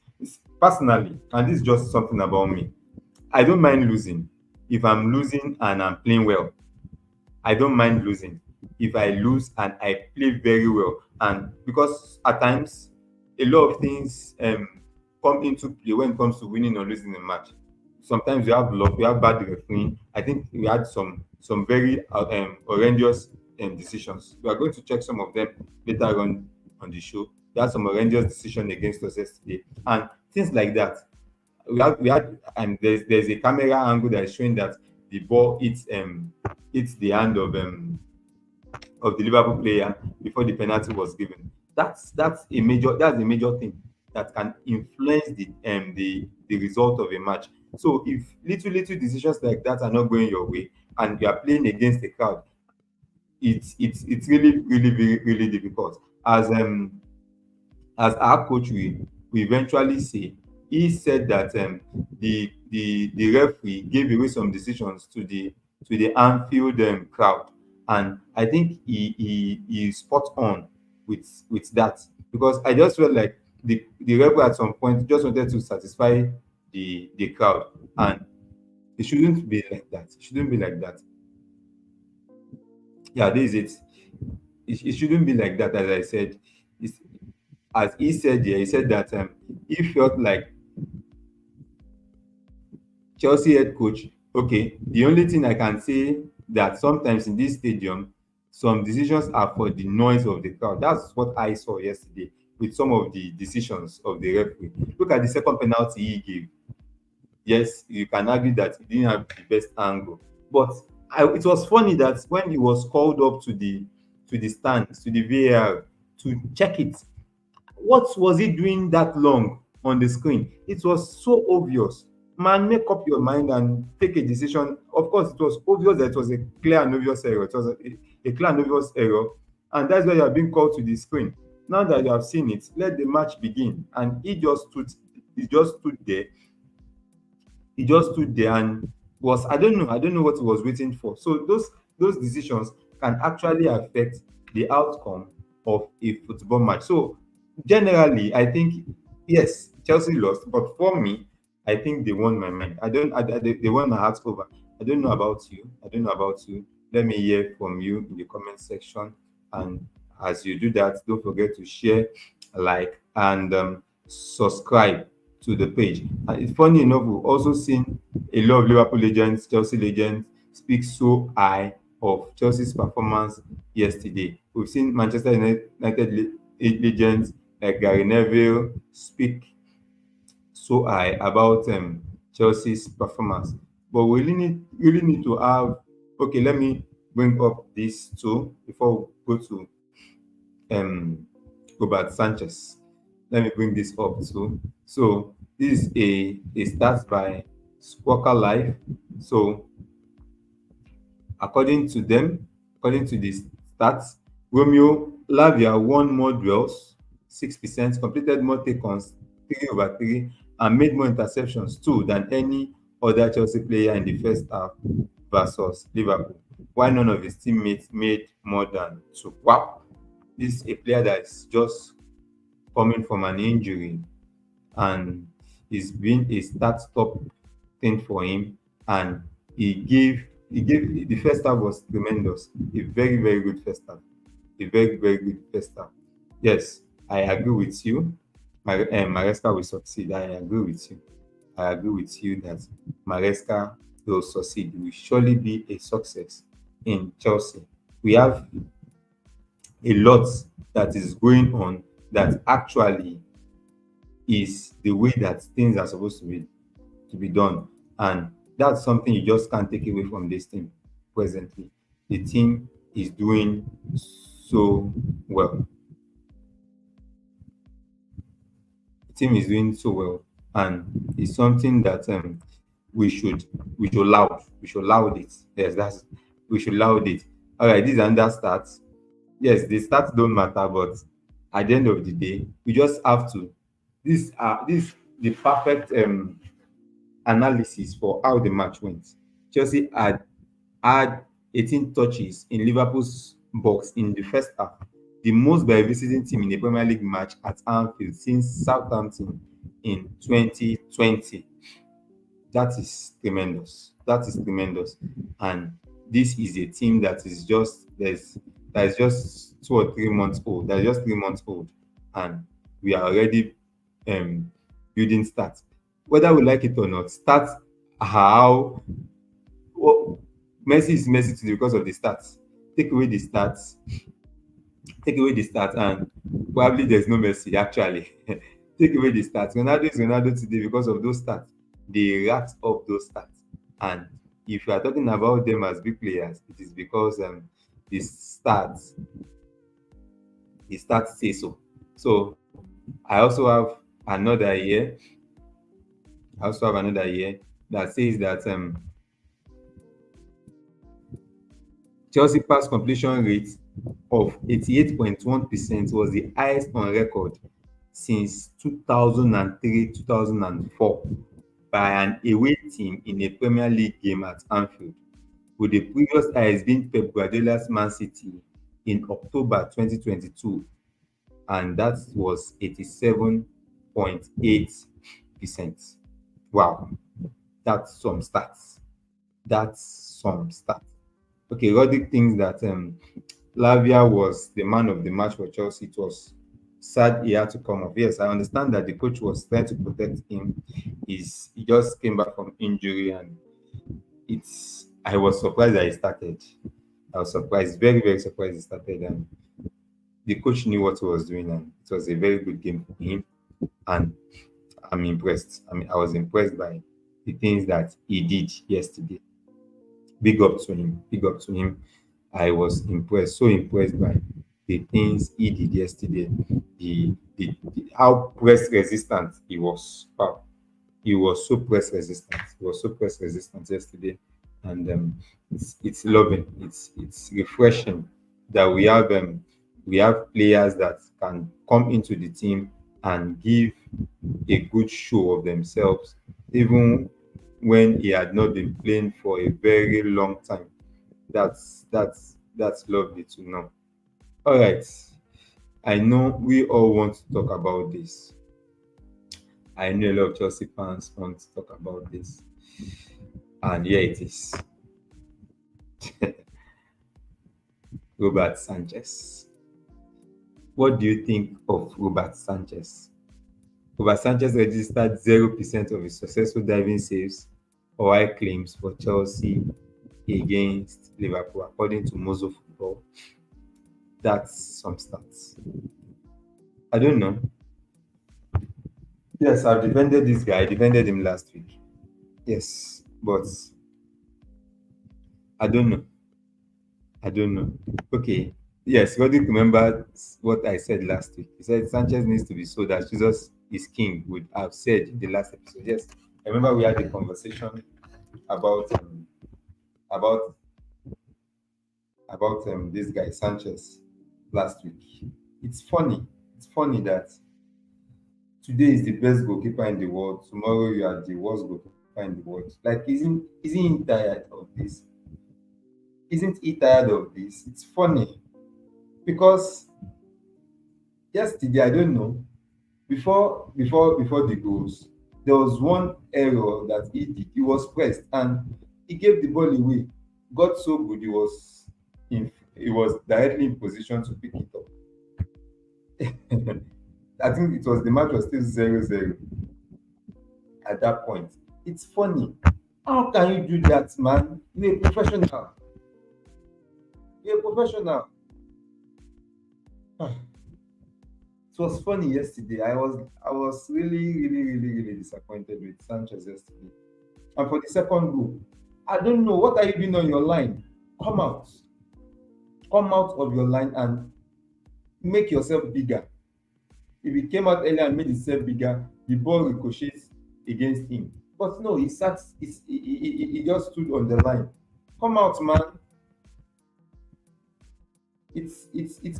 Personally, and this is just something about me, I don't mind losing if I'm losing and I'm playing well. I don't mind losing if I lose and I play very well. And because at times a lot of things come into play when it comes to winning or losing a match. Sometimes you have luck, you have bad refereeing. I think we had some very horrendous decisions. We are going to check some of them later on the show. We had some horrendous decision against us yesterday, and things like that. We had and there's a camera angle that is showing that the ball hits the hand of the Liverpool player before the penalty was given. That's a major thing that can influence the result of a match. So if little decisions like that are not going your way and you are playing against the crowd, it's really difficult. As our coach we eventually say, he said that the referee gave away some decisions to the Anfield crowd, and I think he is spot on with that, because I just felt like the referee at some point just wanted to satisfy the crowd, and it shouldn't be like that. It shouldn't be like that. Yeah, this is it. It shouldn't be like that. As I said, it's, as he said here, he said that he felt like Chelsea head coach. Okay, the only thing I can say that sometimes in this stadium, some decisions are for the noise of the crowd. That's what I saw yesterday with some of the decisions of the referee. Look at the second penalty he gave. Yes, you can argue that he didn't have the best angle, but it was funny that when he was called up to the stands, to the VAR to check it, what was he doing that long on the screen? It was so obvious. Man, make up your mind and take a decision. Of course, it was obvious that it was a clear and obvious error. It was a clear and obvious error, and that's why you are being called to the screen. Now that you have seen it, let the match begin. And he just stood there and was, I don't know what he was waiting for. So those decisions can actually affect the outcome of a football match. So generally, I think yes, Chelsea lost, but for me, I think they won my mind. I don't. They won my heart over. I don't know about you. I don't know about you. Let me hear from you in the comment section. And as you do that, don't forget to share, like, and subscribe to the page. And it's funny enough, we've also seen a lot of Liverpool legends, Chelsea legends speak so high of Chelsea's performance yesterday. We've seen Manchester United legends like Gary Neville speak so high about Chelsea's performance. But we really need to have. Okay, let me bring up this too before we go to um Robert Sanchez. Let me bring this up too. So this is a stats by Squawker Life. So according to them, according to the stats, Romeo Lavia won more duels, 6%, completed more take-ons, 3/3, and made more interceptions too than any other Chelsea player in the first half versus Liverpool, while none of his teammates made more than two. Wow, this is a player that is just coming from an injury, and it's been a start-stop thing for him. And he gave the first half was tremendous. A very good first half. A very good first half. Yes, I agree with you. Maresca will succeed. I agree with you. I agree with you that Maresca will succeed. Will surely be a success in Chelsea. We have a lot that is going on that actually is the way that things are supposed to be done. And that's something you just can't take away from this team presently. The team is doing so well. The team is doing so well. And it's something that we should we should loud it. Yes, that's we should loud it. All right, these are under stats. Yes, the stats don't matter, but at the end of the day, we just have to. This the perfect analysis for how the match went. Chelsea had 18 touches in Liverpool's box in the first half, the most by a visiting team in a Premier League match at Anfield since Southampton in 2020. That is tremendous. That is tremendous. And this is a team that is just 2 or 3 months old. That is just 3 months old, and we are already um, building stats. Whether we like it or not, stats are how well, Messi is Messi today because of the stats. Take away the stats, take away the stats, and probably there's no Messi actually. Take away the stats. Ronaldo is Ronaldo today because of those stats. They racked up those stats. And if you are talking about them as big players, it is because the stats the stats say so. So I also have another year. I also have another year that says that Chelsea pass completion rate of 88.1% was the highest on record since 2003-2004 by an away team in a Premier League game at Anfield, with the previous highest being Pep Guardiola's Man City in October 2022, and that was 87.8%. Wow, that's some stats. That's some stats. Okay, Roddick thinks that Lavia was the man of the match for Chelsea. It was sad he had to come off. Yes, I understand that the coach was trying to protect him. He just came back from injury, and it's I was surprised that he started. I was surprised, very surprised he started, and the coach knew what he was doing, and it was a very good game for him. And I'm impressed. I mean, I was impressed by the things that he did yesterday. Big up to him. Big up to him. I was impressed, so impressed by the things he did yesterday. How press resistant he was. Wow. He was so press resistant. He was so press resistant yesterday, and it's loving. It's refreshing that we have players that can come into the team and give a good show of themselves, even when he had not been playing for a very long time. That's lovely to know. All right. I know we all want to talk about this. I know a lot of Chelsea fans want to talk about this. And here it is. Robert Sanchez. What do you think of Robert Sanchez? Robert Sanchez registered 0% of his successful diving saves or high claims for Chelsea against Liverpool, according to Mozo Football. That's some stats. I don't know. Yes, I've defended this guy. I defended him last week. Yes, but I don't know. I don't know. Okay. Yes, Rodrick remembered what I said last week. He said Sanchez needs to be sold as Jesus is king, would have said in the last episode. Yes, I remember we had a conversation about about this guy Sanchez last week. It's funny. It's funny that today is the best goalkeeper in the world. Tomorrow you are the worst goalkeeper in the world. Like, isn't he tired of this? Isn't he tired of this? It's funny because yesterday, I don't know, before the goals, there was one error that he did. He was pressed and he gave the ball away. Got so good he was directly in position to pick it up. I think it was the match was still 0-0 at that point. It's funny. How can you do that, man? You're a professional. You're a professional. It was funny yesterday. I was really disappointed with Sanchez yesterday. And for the second goal, I don't know what are you doing on your line. Come out, come out of your line and make yourself bigger. If he came out earlier and made himself bigger, the ball ricochets against him. But no, he sat. He just stood on the line. Come out, man. It's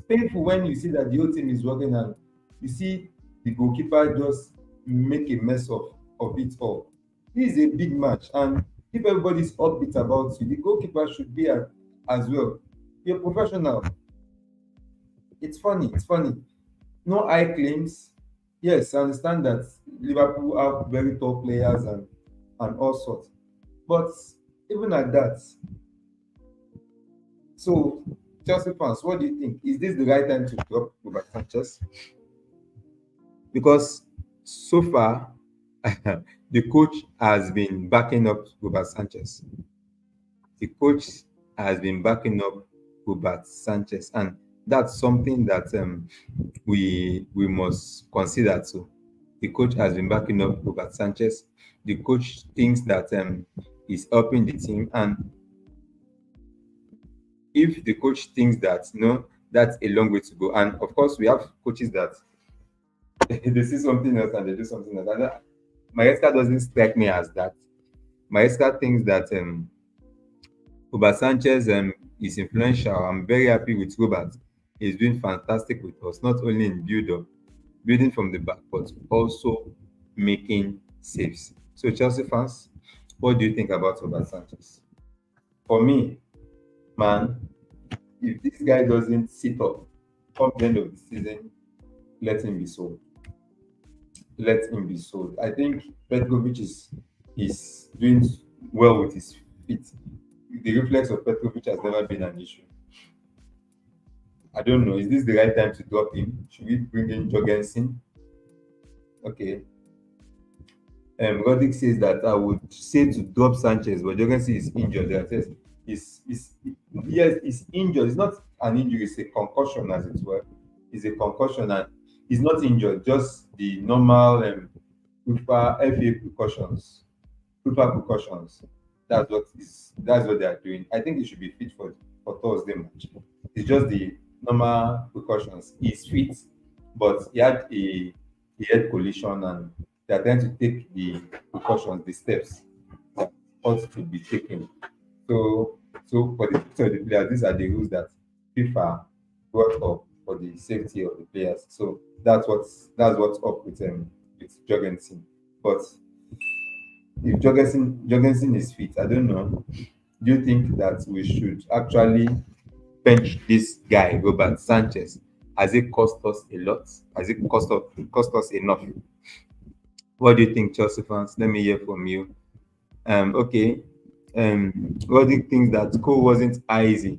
painful when you see that the whole team is working and you see the goalkeeper just make a mess of it all. This is a big match, and if everybody's upbeat about you, the goalkeeper should be as well. You're a professional. It's funny. It's funny. No high claims. Yes, I understand that Liverpool have very top players and all sorts. But even at that, so Chelsea fans, what do you think? Is this the right time to drop Robert Sanchez? Because so far, the coach has been backing up Robert Sanchez. The coach has been backing up Robert Sanchez, and that's something that we must consider too. The coach has been backing up Robert Sanchez. The coach thinks that he's helping the team, and if the coach thinks that that's a long way to go. And of course, we have coaches that they see something else and they do something else. Maresca doesn't strike me as that. Maresca thinks that Robert Sanchez is influential. I'm very happy with Robert. He's been fantastic with us, not only in building from the back, but also making saves. So Chelsea fans, what do you think about Robert Sanchez? For me, man, if this guy doesn't sit up come the end of the season, let him be sold. Let him be sold. I think Petrovic is doing well with his feet. The reflex of Petrovic has never been an issue. I don't know. Is this the right time to drop him? Should we bring in Jorgensen? Okay. Roddick says that I would say to drop Sanchez, but Jorgensen is injured. That is, yes, he's injured. It's not an injury, it's a concussion, as it were. It's a concussion, and he's not injured, just the normal FA precautions. Precautions. That's what they are doing. I think he should be fit for Thursday match. It's just the normal precautions. He's fit, but he had a head collision, and they are trying to take the precautions, the steps that ought to be taken. So for the future of the players, these are the rules that FIFA brought up for the safety of the players. So that's what's up with Jorgensen. But if Jorgensen is fit, I don't know. Do you think that we should actually bench this guy, Robert Sanchez? Has it cost us a lot? Has it cost us enough? What do you think, Chelsea fans? Let me hear from you. Okay. What do you think that Cole wasn't easy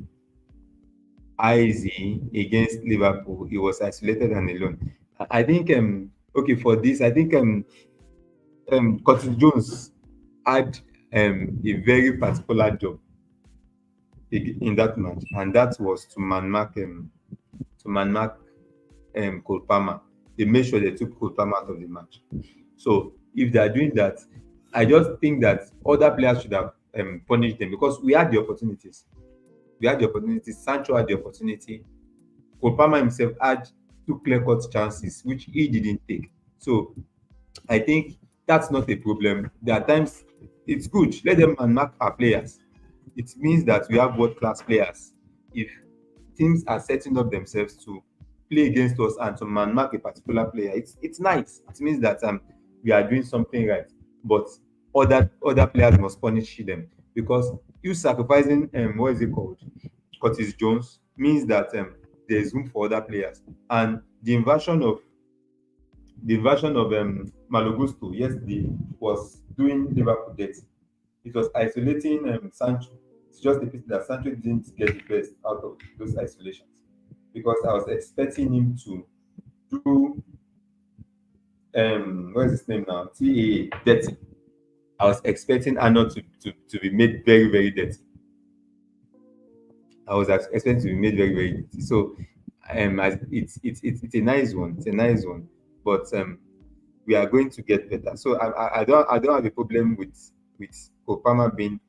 against Liverpool? He was isolated and alone. I think okay for this, I think Curtis Jones had a very particular job in that match, and that was to man mark Cole Palmer. They made sure they took Cole Palmer out of the match. So if they are doing that, I just think that other players should have punished them because we had the opportunities. We had the opportunity. Sancho had the opportunity. Cole Palmer himself had two clear-cut chances, which he didn't take. So I think that's not a problem. There are times it's good. Let them mark our players. It means that we have world-class players. If teams are setting up themselves to play against us and to man mark a particular player, it's nice. It means that we are doing something right. But other players must punish them because you sacrificing what is it called? Curtis Jones means that there is room for other players. And the inversion of Malogusto yesterday was doing Liverpool dirty. It was isolating Sancho. It's just the pity that Sancho didn't get the best out of those isolations because I was expecting him to do what is his name now? TAA dirty. I was expecting Arnold to be made very, very dirty. I was expecting to be made very, very dirty. So it's a nice one. It's a nice one. But we are going to get better. So I don't have a problem with Obama being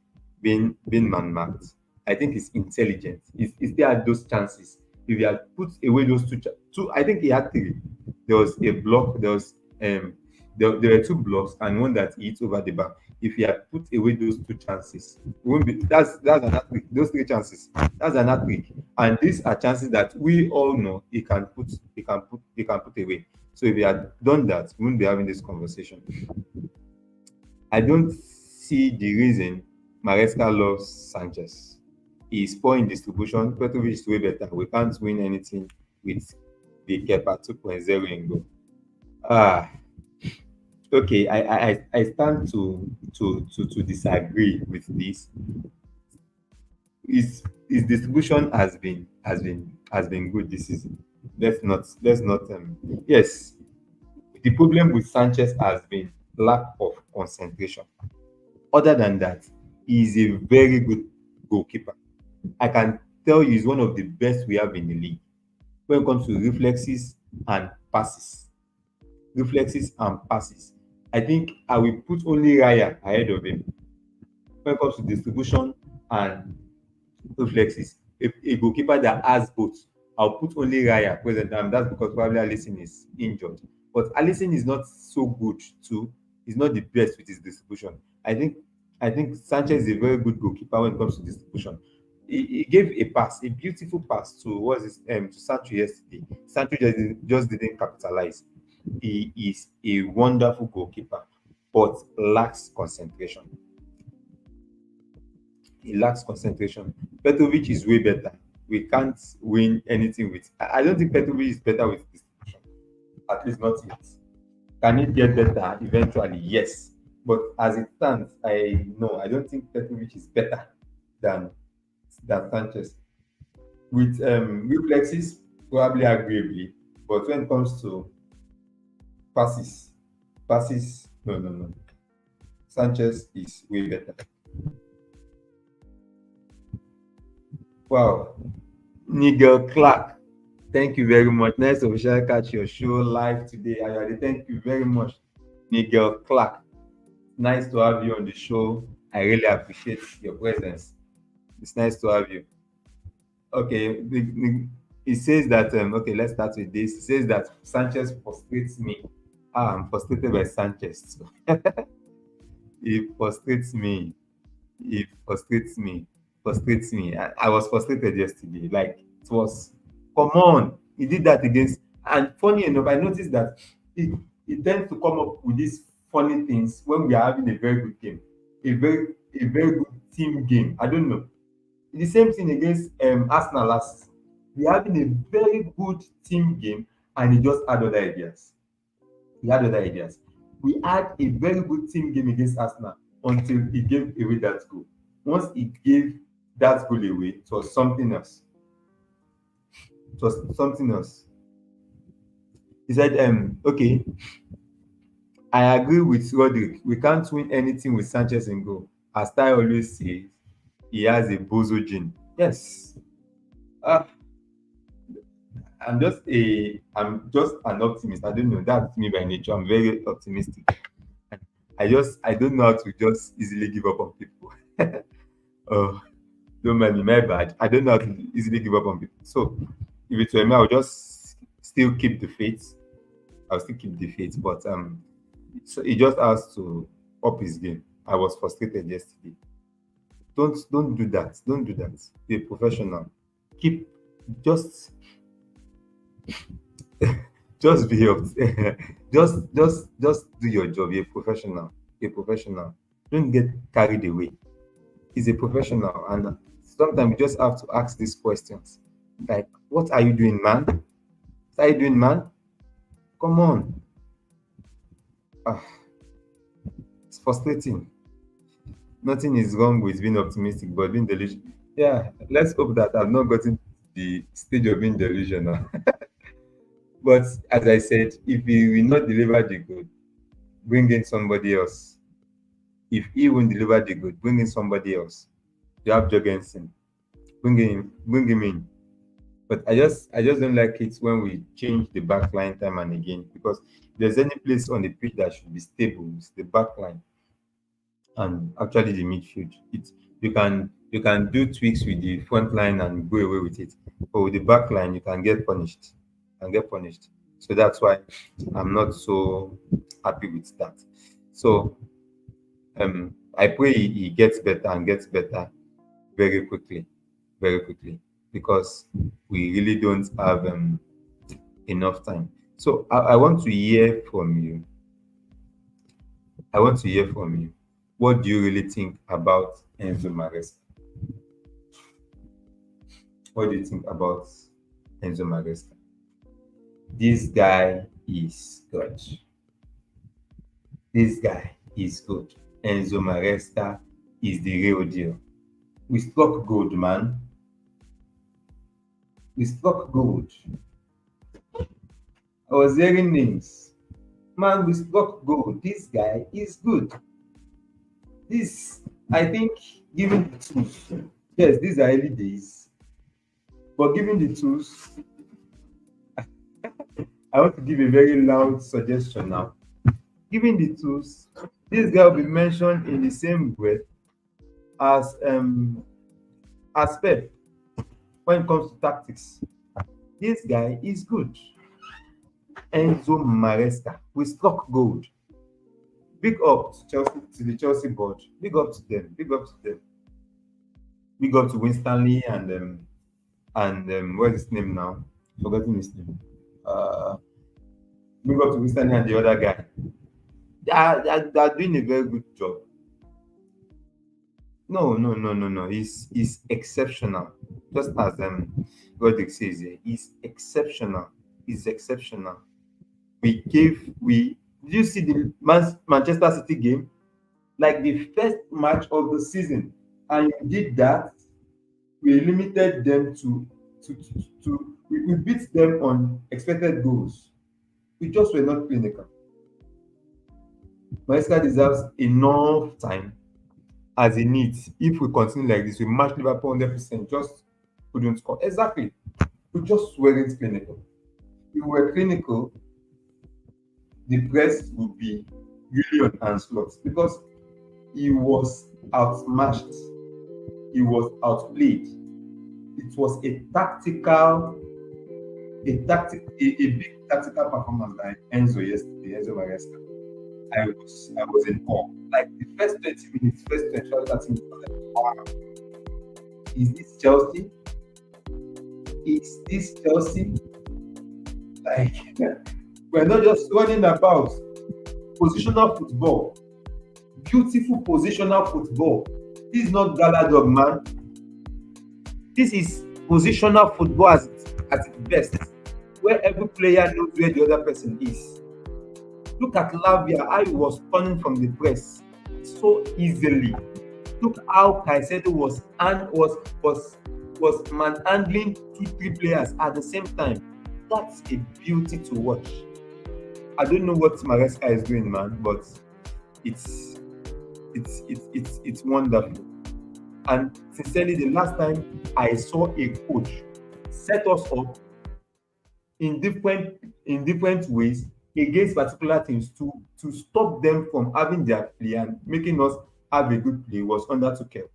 man marked. I think it's intelligent. It's there are those chances. If he had put away those two, I think he had three. There was a block. There were two blocks and one that hit over the bar. If he had put away those two chances, it won't be that's an hat trick. Those three chances, that's an hat trick. And these are chances that we all know he can put away. So if he had done that, we wouldn't be having this conversation. I don't see the reason Maresca loves Sanchez. He's poor in distribution. Petrovic is way better. We can't win anything with the Kepa 2.0 in goal. Ah, okay. I stand to disagree with this. His distribution has been good this season. Let's not yes. The problem with Sanchez has been lack of concentration. Other than that, he is a very good goalkeeper. I can tell you he's one of the best we have in the league when it comes to reflexes and passes. Reflexes and passes. I think I will put only Raya ahead of him when it comes to distribution and reflexes. A goalkeeper that has both, I'll put only Raya present. That's because probably Alisson is injured. But Alisson is not so good too. He's not the best with his distribution. I think Sanchez is a very good goalkeeper when it comes to distribution. He gave a pass, a beautiful pass to to Sancho yesterday. Sancho just didn't capitalize. He is a wonderful goalkeeper, but lacks concentration. He lacks concentration. Petrovic is way better. We can't win anything with. I don't think Petrovic is better with distribution. At least not yet. Can it get better eventually? Yes. But as it stands, I don't think Petrovic is better than Sanchez. With reflexes, probably agreeably. But when it comes to passes, no, no, no. Sanchez is way better. Wow. Nigel Clark, thank you very much. Nice to officially catch your show live today. Ayoade, thank you very much. Nigel Clark, nice to have you on the show. I really appreciate your presence. It's nice to have you. Okay, it says that okay, let's start with this. It says that Sanchez frustrates me. I'm frustrated by Sanchez. He frustrates me. He frustrates me. I was frustrated yesterday. Like it was, come on. He did that against, and funny enough, I noticed that he tends to come up with these funny things when we are having a very good game, a very good team game. I don't know. The same thing against Arsenal last season. We having a very good team game, and he just had other ideas. He had other ideas. We had a very good team game against Arsenal until he gave away that goal. Once he gave that goal away, it was something else. It was something else. He said, okay, I agree with Roderick. We can't win anything with Sanchez in goal. As Ty always says, he has a bozo gene. Yes. Uh, I'm just an optimist. I don't know. That's me by nature. I'm very optimistic. I don't know how to just easily give up on people. Oh, don't mind me, my bad. I don't know how to easily give up on people. So if it were me, I would just still keep the faith. I'll still keep the faith. But so he just has to up his game. I was frustrated yesterday. Don't do that. Don't do that. Be a professional. Keep just just be up. Just do your job. Be a professional. Be a professional. Don't get carried away. He's a professional, and sometimes you just have to ask these questions. Like, what are you doing, man? What are you doing, man? Come on. Ah, it's frustrating. Nothing is wrong with being optimistic, but being delusional. Yeah, let's hope that I've not gotten to the stage of being delusional. But as I said, if he will not deliver the good, bring in somebody else. If he won't deliver the good, bring in somebody else. You have Jorgensen. Bring him in. But I just don't like it when we change the back line time and again, because if there's any place on the pitch that should be stable, it's the back line and actually the midfield. You can do tweaks with the front line and go away with it. But with the back line, you can get punished. So that's why I'm not so happy with that. So I pray he gets better and gets better very quickly, very quickly, because we really don't have enough time. So I want to hear from you. I want to hear from you. What do you really think about Enzo Maresca? What do you think about Enzo Maresca? This guy is good. This guy is good. Enzo Maresca is the real deal. We struck gold, man. We struck gold. I was hearing names. Man, we struck gold. This guy is good. This, I think, given the tools. Yes, these are early days. But given the tools, I want to give a very loud suggestion now. Given the tools, this guy will be mentioned in the same breath as Pep when it comes to tactics. This guy is good. Enzo Maresca. We struck gold. Big up to Chelsea, to the Chelsea board. Big up to them. Big up to them. Big up to Winstanley and what's his name now? Forgetting his name. Big up to Winstanley and the other guy. They are doing a very good job. No. He's exceptional. Just as Roderick says here, he's exceptional. He's exceptional. Did you see the Manchester City game? Like the first match of the season, and you did that. We limited them we beat them on expected goals. We just were not clinical. Maresca deserves enough time as he needs. If we continue like this, we match Liverpool 100%. Just couldn't score. Exactly. We just weren't clinical. If we were clinical, the press would be really on onslaught because he was outmatched. He was outplayed. It was a big tactical performance by Enzo yesterday, Enzo Maresca. I was in awe. Like the first 20 minutes, first 25, 30 minutes, I was like, wow. Is this Chelsea? Is this Chelsea? Like, we're not just running about. Positional football. Beautiful positional football. This is not Gala Dog, man. This is positional football at its best, where every player knows where the other person is. Look at Lavia, how he was turning from the press so easily. Look how Caicedo was manhandling 2, 3 players at the same time. That's a beauty to watch. I don't know what Maresca is doing, man, but it's it's wonderful. And sincerely, the last time I saw a coach set us up in different ways against particular teams to stop them from having their play and making us have a good play was under Tuchel.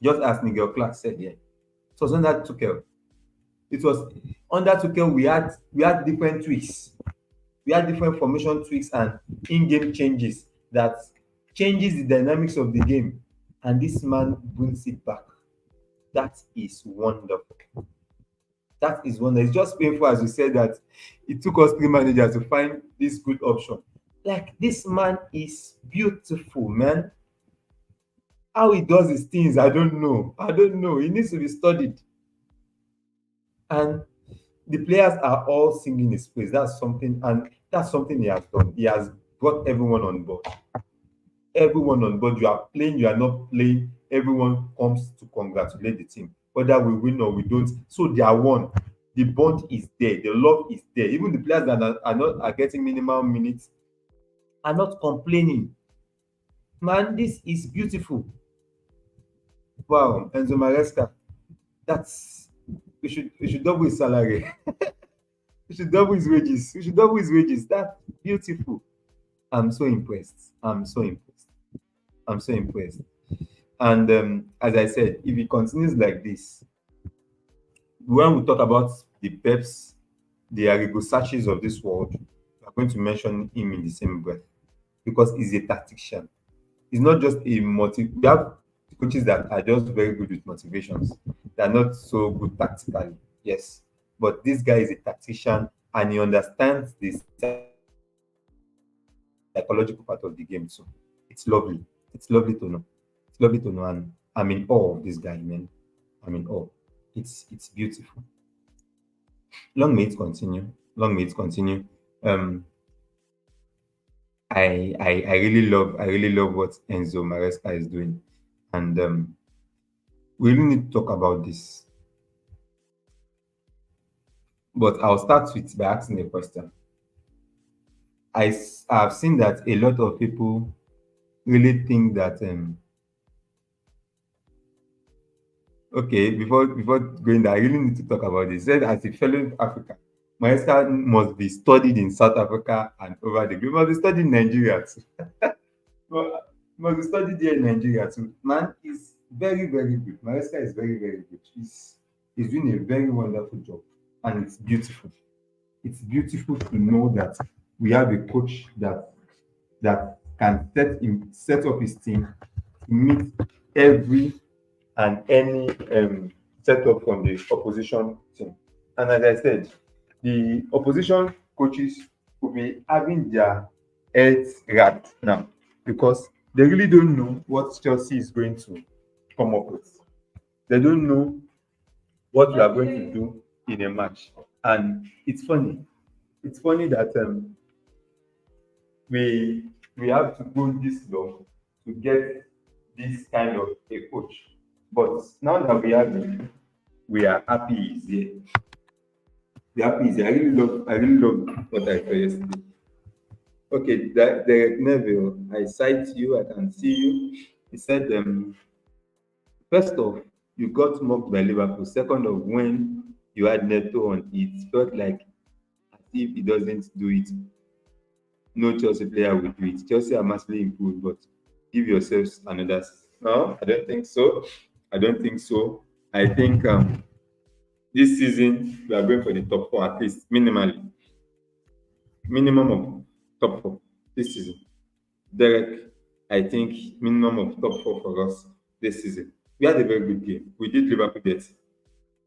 Just as Nigel Clark said here, it was under Tuchel. It was under Tuchel we had different tweaks. We had different formation tweaks and in-game changes that changes the dynamics of the game, and this man brings it back. That is wonderful. That is wonderful. It's just painful, as we said, that it took us 3 managers to find this good option. Like, this man is beautiful, man. How he does his things, I don't know. I don't know. He needs to be studied. And the players are all singing his praise. That's something he has done. He has brought everyone on board. Everyone on board. You are playing, you are not playing. Everyone comes to congratulate the team, whether we win or we don't. So they are one. The bond is there. The love is there. Even the players that are getting minimal minutes are not complaining. Man, this is beautiful. Wow, Enzo Maresca. That's we should double his salary. We should double his wages. We should double his wages. That's beautiful. I'm so impressed. I'm so impressed. I'm so impressed. And as I said, if he continues like this, when we talk about the Peps, the Arrigo Sachs of this world, we are going to mention him in the same breath because he's a tactician. He's not just a We have coaches that are just very good with motivations. They are not so good tactically. Yes, but this guy is a tactician and he understands the psychological part of the game too. It's lovely. It's lovely to know. It's lovely to know, and I'm in awe of this guy, man. I'm in awe. It's beautiful. Long may it continue. Long may it continue. Um, I really love what Enzo Maresca is doing, and we really need to talk about this. But I'll start with by asking a question. Have seen that a lot of people really think that okay, before going there, I really need to talk about this. Said as a fellow African, Maesca must be studied in South Africa and over the globe. Must be studied in Nigeria too. Must be studied here in Nigeria too. Man is very, very good. Maesca is very, very good. He's doing a very wonderful job, and it's beautiful. It's beautiful to know that we have a coach that can set up his team to meet every and any setup from the opposition team. And as I said, the opposition coaches will be having their heads wrapped now because they really don't know what Chelsea is going to come up with. They don't know what we are going to do in a match. And it's funny. It's funny that we have to go this long to get this kind of a coach. But now that we have him, we are happy he's here. We are happy he's here. I really love what I saw yesterday. Okay, Derek Neville, I cite you, I can see you. He said, first off, you got mocked by Liverpool. Second off, when you had Neto on it felt like as if he doesn't do it, no Chelsea player will do it. Chelsea are massively improved, but give yourselves another. No, I don't think so. I don't think so. I think this season we are going for the top four at least, minimally, minimum of top four this season. Derek, I think minimum of top four for us this season. We had a very good game. We did Liverpool dirty.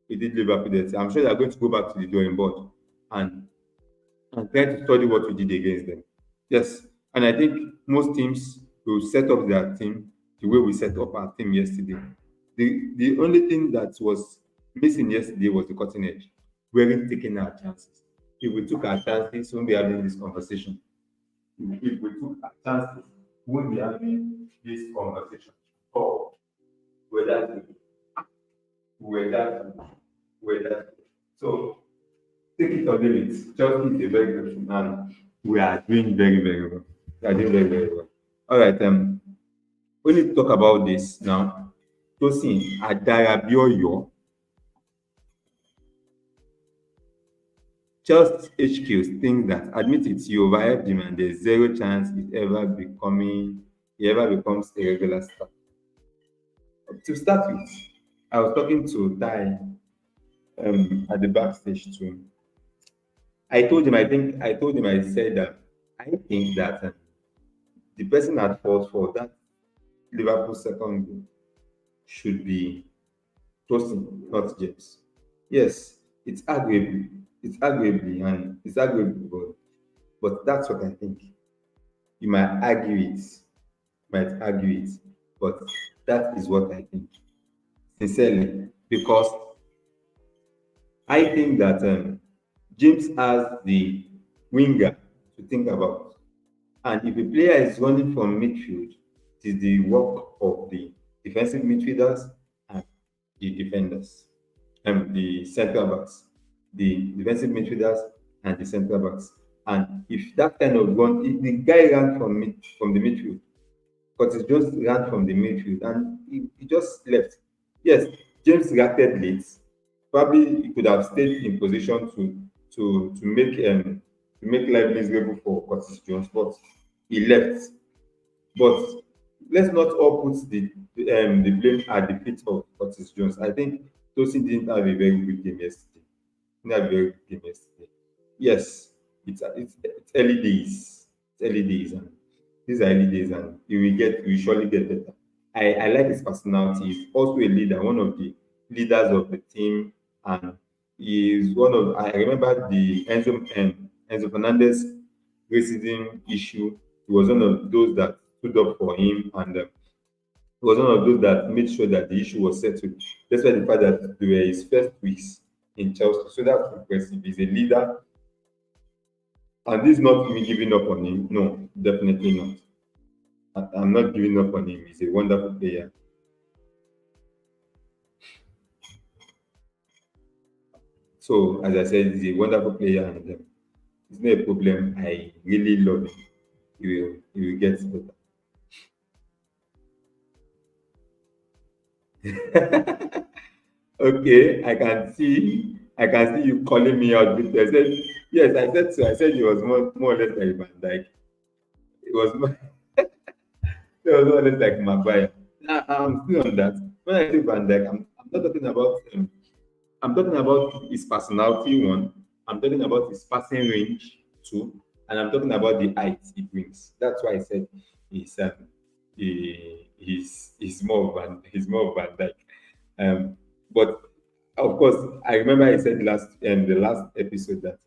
We did Liverpool dirty. I'm sure they are going to go back to the drawing board and try to study what we did against them. Yes, and I think most teams will set up their team the way we set up our team yesterday. The only thing that was missing yesterday was the cutting edge. We weren't taking our chances. If we took our chances, we won't be having this conversation. If we took our chances, we won't be having this conversation. Oh, we're that good. We're that good. We're that good. So take it or leave it. Chelsea is a very good team, and we are doing very, very well. We are doing very, very well. All right. We need to talk about this now. Tosin Adarabioyo, Chelsea HQ thinks that admit it, you overhyped him and there's zero chance he ever becomes a regular star. To start with, I was talking to Tai at the backstage too. I said that I think that the person at fault for that Liverpool second goal should be Tosin, not James. Yes, it's arguable, but that's what I think. You might argue it, but that is what I think, sincerely, because I think that James has the winger to think about. And if a player is running from midfield, it is the work of the defensive midfielders and the defenders, and the central backs, the defensive midfielders and the central backs. And if that kind of run, if the guy ran from the midfield, but he just ran from the midfield and he just left. Yes, James reacted late. Probably he could have stayed in position to make life miserable for Curtis Jones, but he left. But let's not all put the blame at the feet of Curtis Jones. I think Tosin didn't have a very good game yesterday. Didn't have a very good game yesterday. Yes, it's early days. It's early days, and these are early days, and you will surely get better. I like his personality. He's also a leader, one of the leaders of the team, and he is one of. I remember the Enzo Fernandez racism issue. He was one of those that stood up for him, and he was one of those that made sure that the issue was settled. Despite the fact that they were his first weeks in Chelsea, so that's impressive. He's a leader, and this is not me giving up on him. No, definitely not. I'm not giving up on him. He's a wonderful player. So, as I said, he's a wonderful player, and it's not a problem. I really love him. He will get better. Okay, I can see you calling me out. Victor. I said yes. I said so. I said he was more or less like Van Dijk. It was more, it was more or less like Maguire. I'm still on that. When I say Van Dijk, I'm not talking about I'm talking about his personality one. I'm talking about his passing range two, and I'm talking about the height he brings. That's why I said he's he's more of Van Dijk. But of course, I remember I said the last episode that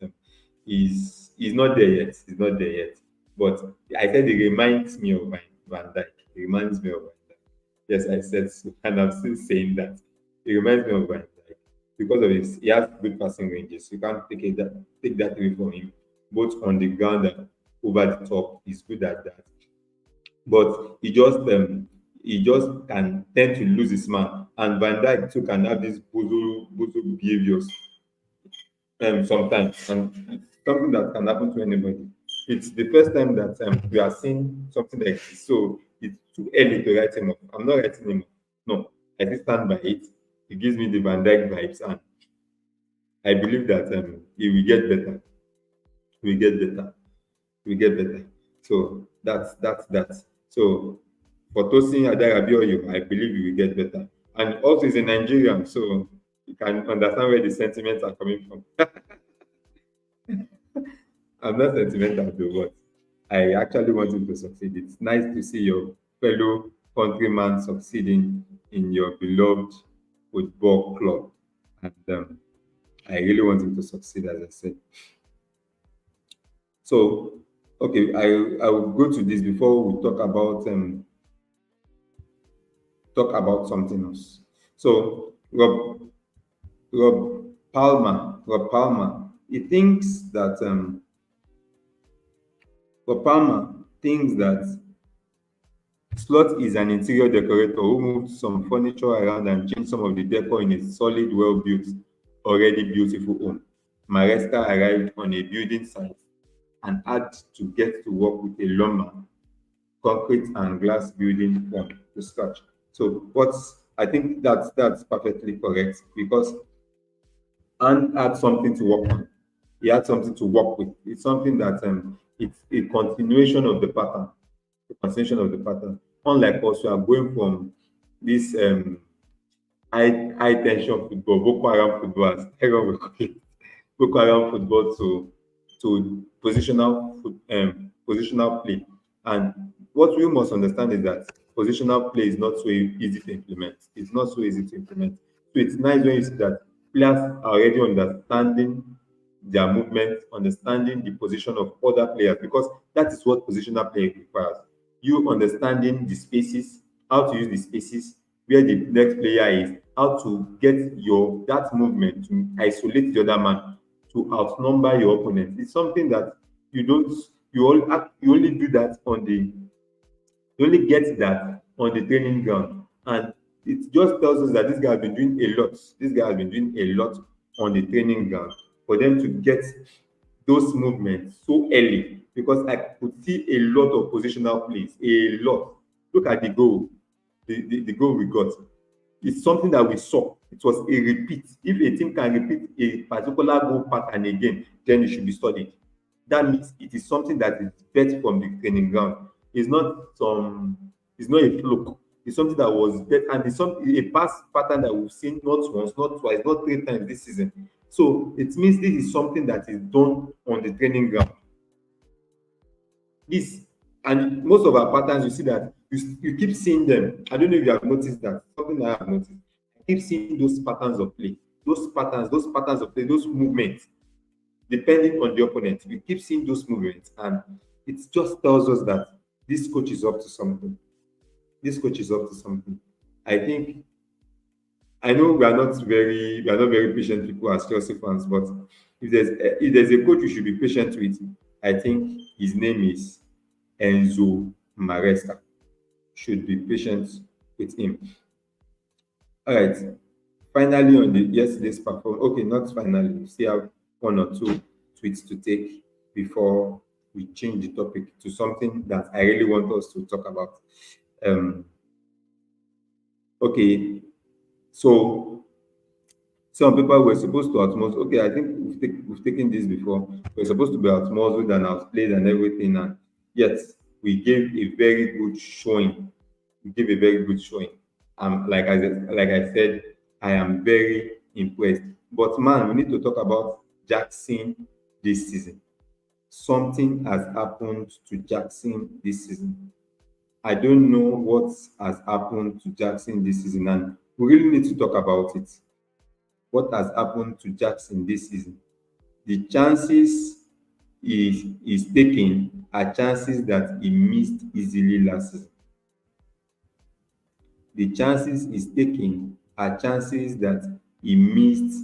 he's not there yet. He's not there yet. But I said it reminds me of Van Dijk. It reminds me of Van Dijk. Yes, I said so, and I'm still saying that. It reminds me of Van Dijk because of his he has good passing ranges. You can't take that away from him, both on the ground and over the top. He's good at that. But he just can tend to lose his man. And Van Dijk too can have these bozo behaviors sometimes, and it's something that can happen to anybody. It's the first time that we are seeing something like this, so it's too early to write him off. I'm not writing him off. No, I just stand by it. It gives me the Van Dijk vibes, and I believe that he will get better. He will get better. He will get better. So that's that. So for Tosin Adarabioyo, I believe he will get better. And also he's a Nigerian, so you can understand where the sentiments are coming from. I'm not sentimental though, but I actually want him to succeed. It's nice to see your fellow countryman succeeding in your beloved football club. And I really want him to succeed, as I said. So, okay, I will go to this before we talk about something else. So Rob Palmer, he thinks that Rob Palmer thinks that Slot is an interior decorator who moved some furniture around and changed some of the decor in a solid, well-built, already beautiful home. Maresca arrived on a building site and had to get to work with a lumber, concrete, and glass building from the scratch. So, what's I think that's perfectly correct because and had something to work on. He had something to work with. It's something that it's a continuation of the pattern, the continuation of the pattern. Unlike us, we are going from this high tension football, Boko Haram football, as everyone will call it, Boko Haram football to positional play. And what we must understand is that positional play is not so easy to implement. It's not so easy to implement. So it's nice when you see that players are already understanding their movement, understanding the position of other players, because that is what positional play requires. You understanding the spaces, how to use the spaces, where the next player is, how to get your that movement to isolate the other man, to outnumber your opponent. It's something that you don't you only do that on the you only get that on the training ground. And it just tells us that this guy has been doing a lot. This guy has been doing a lot on the training ground for them to get those movements so early, because I could see a lot of positional plays, a lot. Look at the goal, the goal we got. It's something that we saw. It was a repeat. If a team can repeat a particular goal pattern again, then it should be studied. That means it is something that is bet from the training ground. It's not some, it's not a fluke. It's something that was bet, and it's a past pattern that we've seen not once, not twice, not three times this season. So it means this is something that is done on the training ground. This and most of our patterns, you see that you keep seeing them. I don't know if you have noticed that. Something that I have noticed. I keep seeing those patterns of play, those patterns of play, those movements, depending on the opponent. We keep seeing those movements, and it just tells us that this coach is up to something. This coach is up to something. I think I know we are not very patient people as Chelsea fans, but if there's a coach you should be patient with, I think his name is Enzo Maresca. Should be patient with him. All right. Finally, on the yesterday's performance. Okay, not finally. We still have one or two tweets to take before we change the topic to something that I really want us to talk about. Um, okay, so some people were supposed to outmuscle. Okay, I think we've taken this before. We're supposed to be outmuscled and outplayed and everything, and yet we gave a very good showing. We gave a very good showing. Like I said, I am very impressed. But man, we need to talk about Jackson this season. Something has happened to Jackson this season. I don't know what has happened to Jackson this season, and we really need to talk about it. What has happened to Jackson this season? The chances is taking are chances that he missed easily last season. The chances is taking are chances that he missed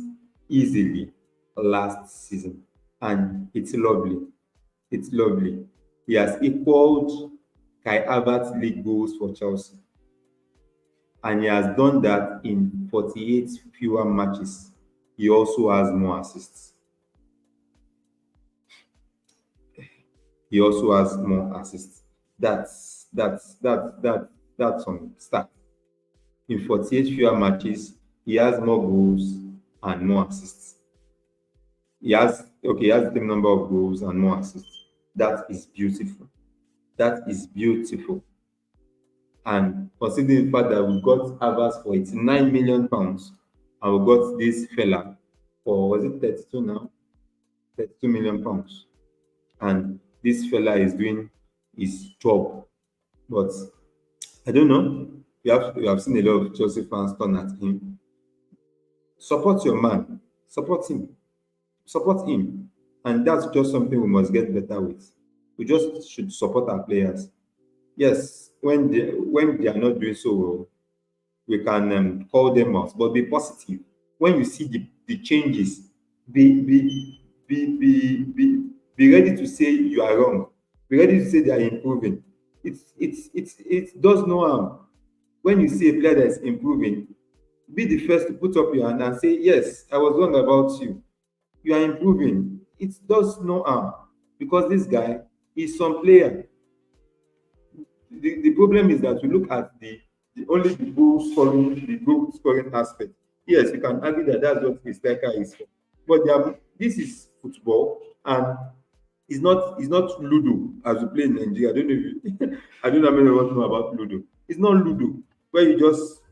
easily last season. And it's lovely. It's lovely. He has equaled Kai Havertz league goals for Chelsea. And he has done that in 48 fewer matches. He also has more assists. He also has more assists. That's some stat. In 48 fewer matches, he has more goals and more assists. He has the same number of goals and more assists. That is beautiful. That is beautiful. And considering the fact that we got Havertz for 89 million pounds, and we got this fella for, was it 32 now? 32 million pounds. And this fella is doing his job. But I don't know. We have seen a lot of Chelsea fans turn at him. Support your man. Support him. Support him. And that's just something we must get better with. We just should support our players. Yes, when they are not doing so well, call them out, but be positive. When you see the changes, be ready to say you are wrong. Be ready to say they are improving. It does no harm. When you see a player that is improving, be the first to put up your hand and say, yes, I was wrong about you. You are improving. It does no harm, because this guy is some player. The problem is that we look at the only the goal scoring aspect. Yes, you can argue that that's what a striker is for, but this is football, and it's not Ludo as we play in Nigeria. I don't know if you, I don't know how many of us know about Ludo. It's not Ludo where you just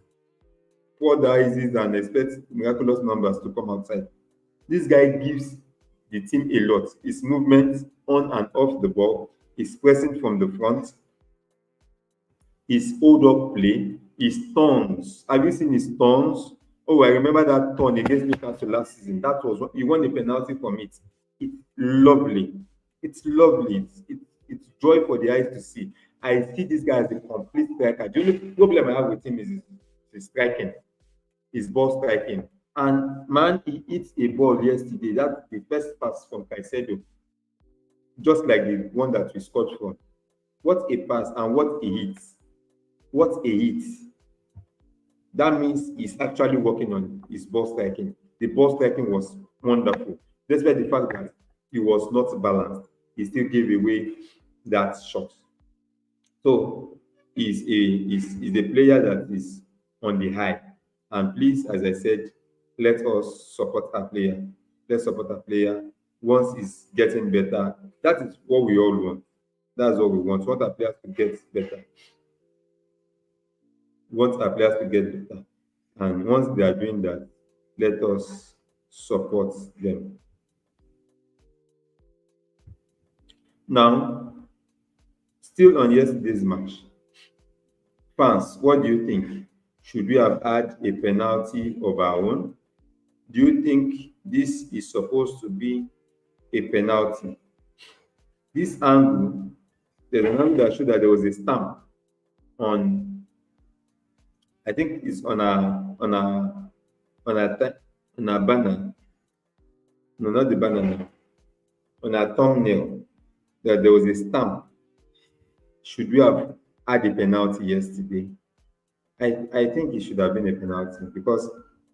pour the ices and expect miraculous numbers to come outside. This guy gives the team a lot. His movement on and off the ball, his pressing from the front, his hold up play, his turns. Have you seen his turns? Oh, I remember that turn against Newcastle last season. That was he won a penalty from it. It's lovely. It's lovely. It's joy for the eyes to see. I see this guy as a complete striker. The only problem I have with him is his striking, his ball striking. And man, he hit a ball yesterday. That's the first pass from Caicedo, just like the one that we scored from. What a pass and what a hit. What a hit. That means he's actually working on his ball striking. The ball striking was wonderful. Despite the fact that he was not balanced, he still gave away that shot. So he's a player that is on the high. And please, as I said, let us support our player. Let's support our player. Once he's getting better, that is what we all want. That's what we want. We want our players to get better. We want our players to get better. And once they are doing that, let us support them. Now, still on yesterday's match, fans, what do you think? Should we have had a penalty of our own? Do you think this is supposed to be a penalty? This angle, there's an angle that showed that there was a stamp on, I think it's on a banner. No, not the banner now. On a thumbnail, that there was a stamp. Should we have had a penalty yesterday? I think it should have been a penalty, because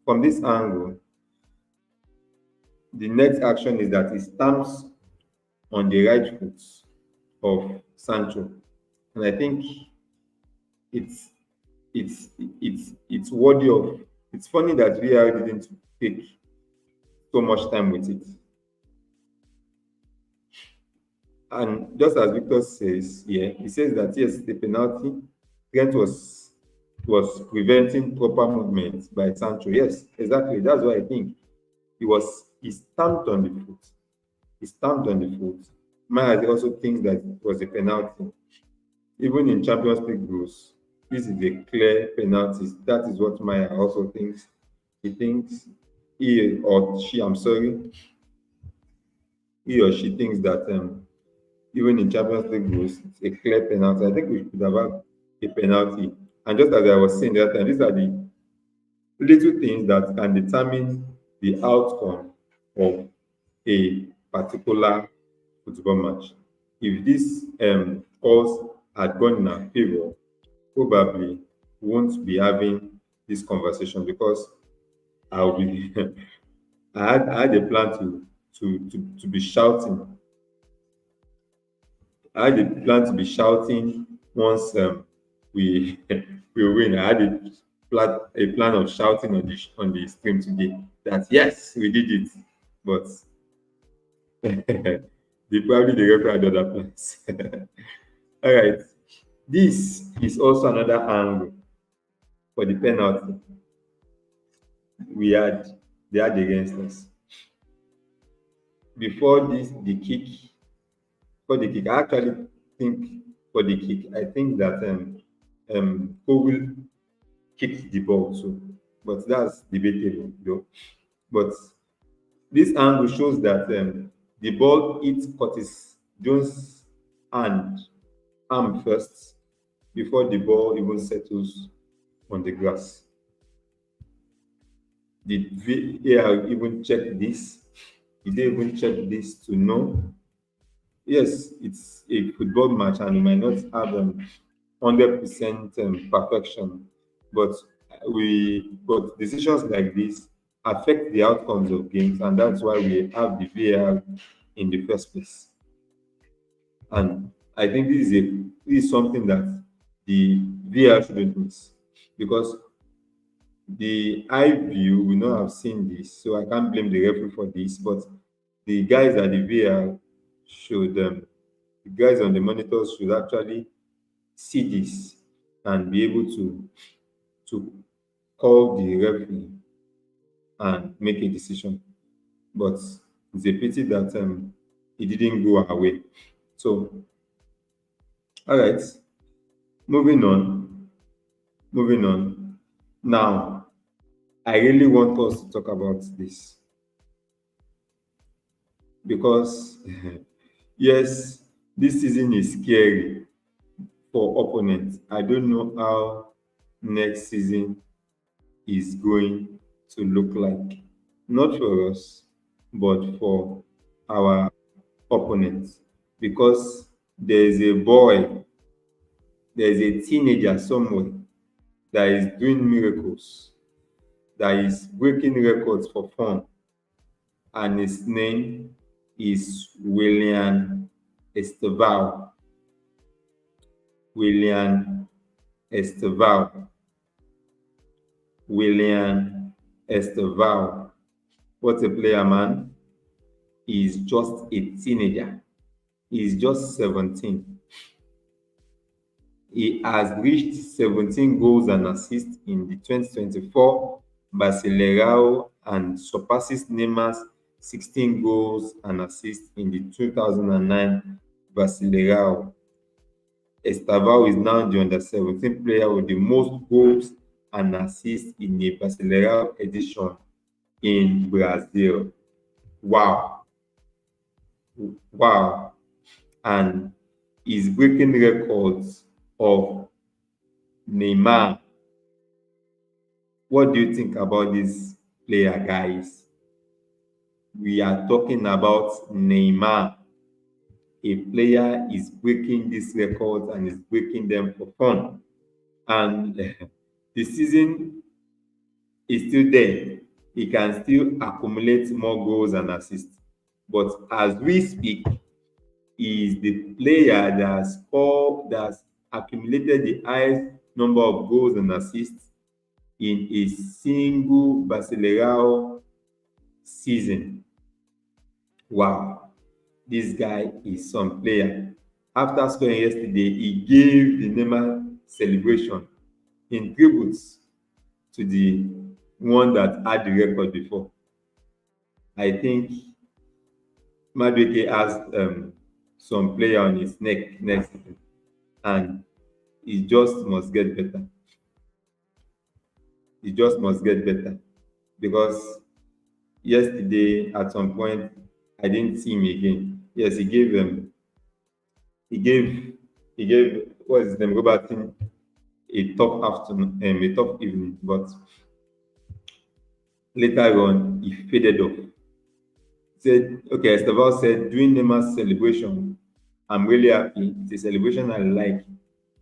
from this angle, the next action is that he stamps on the right foot of Sancho, and I think it's it's worthy of. It's funny that VAR didn't take so much time with it, and just as Victor says here, he says that yes, the penalty, Trent was preventing proper movement by Sancho. Yes, exactly. That's what I think. He stamped on the foot. He stamped on the foot. Maya also thinks that it was a penalty. Even in Champions League rules, this is a clear penalty. That is what Maya also thinks. He thinks he or she thinks that even in Champions League rules, it's a clear penalty. I think we should have had a penalty. And just as I was saying that time, these are the little things that can determine the outcome of a particular football match. If this calls had gone in our favor, probably won't be having this conversation, because I'll be I had a plan to be shouting. I had a plan to be shouting once we we win. I had a plan of shouting on the stream today that yes, we did it, but the referee had other plans. All right, this is also another angle for the penalty we had they had against us. Before this, I actually think for the kick, I think that Cole kicked the ball too, but that's debatable though. But this angle shows that the ball hits Curtis Jones' arm first before the ball even settles on the grass. Did VAR even check this? Did they even check this to know? Yes, it's a football match and we might not have 100% perfection, but but decisions like this affect the outcomes of games, and that's why we have the VAR in the first place. And I think this is something that the VAR shouldn't miss, because the eye view will not have seen this, so I can't blame the referee for this. But the guys at the VAR should, the guys on the monitors should actually see this and be able to call the referee and make a decision. But it's a pity that it didn't go our way. So, all right, moving on, moving on. Now, I really want us to talk about this because yes, this season is scary for opponents. I don't know how next season is going to look like. Not for us, but for our opponents. Because there's a boy, there's a teenager somewhere that is doing miracles, that is breaking records for fun, and his name is William Esteval. William Esteval. William Esteval. What a player, man. He's just a teenager. He's just 17. He has reached 17 goals and assists in the 2024 Brasileirão and surpasses Neymar's 16 goals and assists in the 2009 Brasileirão. Estaval is now the under 17 player with the most goals and assists in a Brasileirão edition in Brazil. Wow. Wow. And is breaking records of Neymar. What do you think about this player, guys? We are talking about Neymar. A player is breaking these records and is breaking them for fun. And the season is still there. He can still accumulate more goals and assists. But as we speak, he is the player that has accumulated the highest number of goals and assists in a single Brasileirão season. Wow, this guy is some player. After scoring yesterday, he gave the Neymar celebration in tribute to the one that had the record before. I think Madueke has some player on his neck next season, and he just must get better. He just must get better because yesterday at some point I didn't see him again. Yes, he gave what is his name, Robertson, a tough afternoon, a tough evening, but later on he faded off. Said, okay, Esteval said, during Neymar's celebration, I'm really happy. It's a celebration I like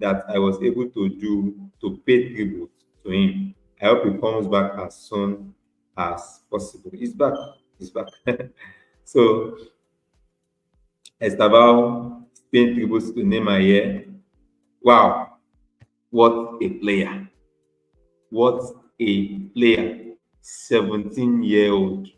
that I was able to do to pay tribute to him. I hope he comes back as soon as possible. He's back. He's back. So Esteval paying tribute to Neymar here. Wow, what a player. What a player. 17-year-old.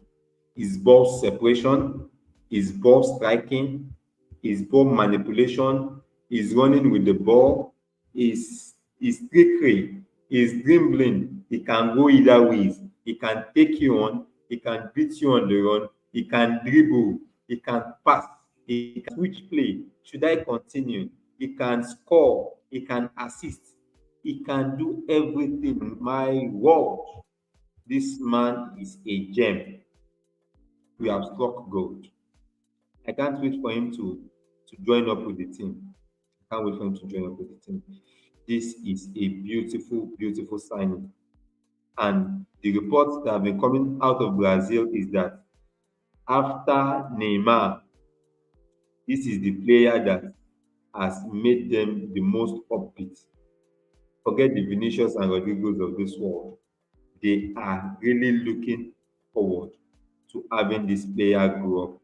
His ball separation, his ball striking, his ball manipulation, his running with the ball, his trickery, his dribbling. He can go either ways. He can take you on, he can beat you on the run, he can dribble, he can pass, he can switch play. Should I continue? He can score, he can assist, he can do everything. My word, this man is a gem. We have struck gold. I can't wait for him to join up with the team. I can't wait for him to join up with the team. This is a beautiful, beautiful signing. And the reports that have been coming out of Brazil is that after Neymar, this is the player that has made them the most upbeat. Forget the Vinicius and Rodriguez of this world. They are really looking forward to having this player grow up.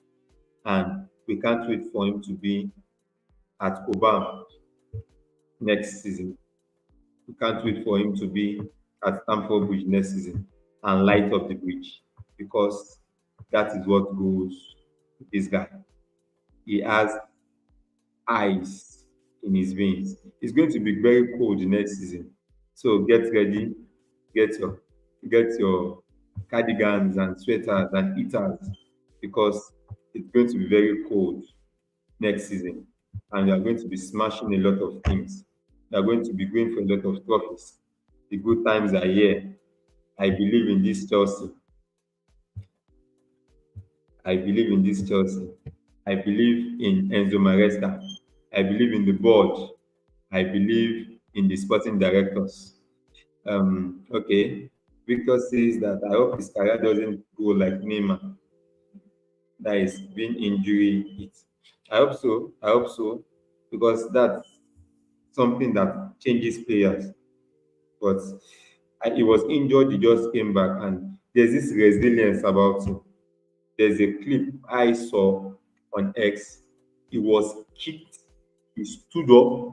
And we can't wait for him to be at Obama next season. We can't wait for him to be at Stamford Bridge next season and light up the bridge, because that is what goes with this guy. He has ice in his veins. It's going to be very cold next season. So get ready, get your get your cardigans and sweaters and heaters, because it's going to be very cold next season. And you are going to be smashing a lot of things. You are going to be going for a lot of trophies. The good times are here. I believe in this Chelsea. I believe in this Chelsea. I believe in Enzo Maresca. I believe in the board. I believe in the sporting directors. Okay. Victor says that I hope his career doesn't go like Neymar, that is being injury hit. I hope so. I hope so. Because that's something that changes players. But he was injured, he just came back, and there's this resilience about him. There's a clip I saw on X. He was kicked, he stood up,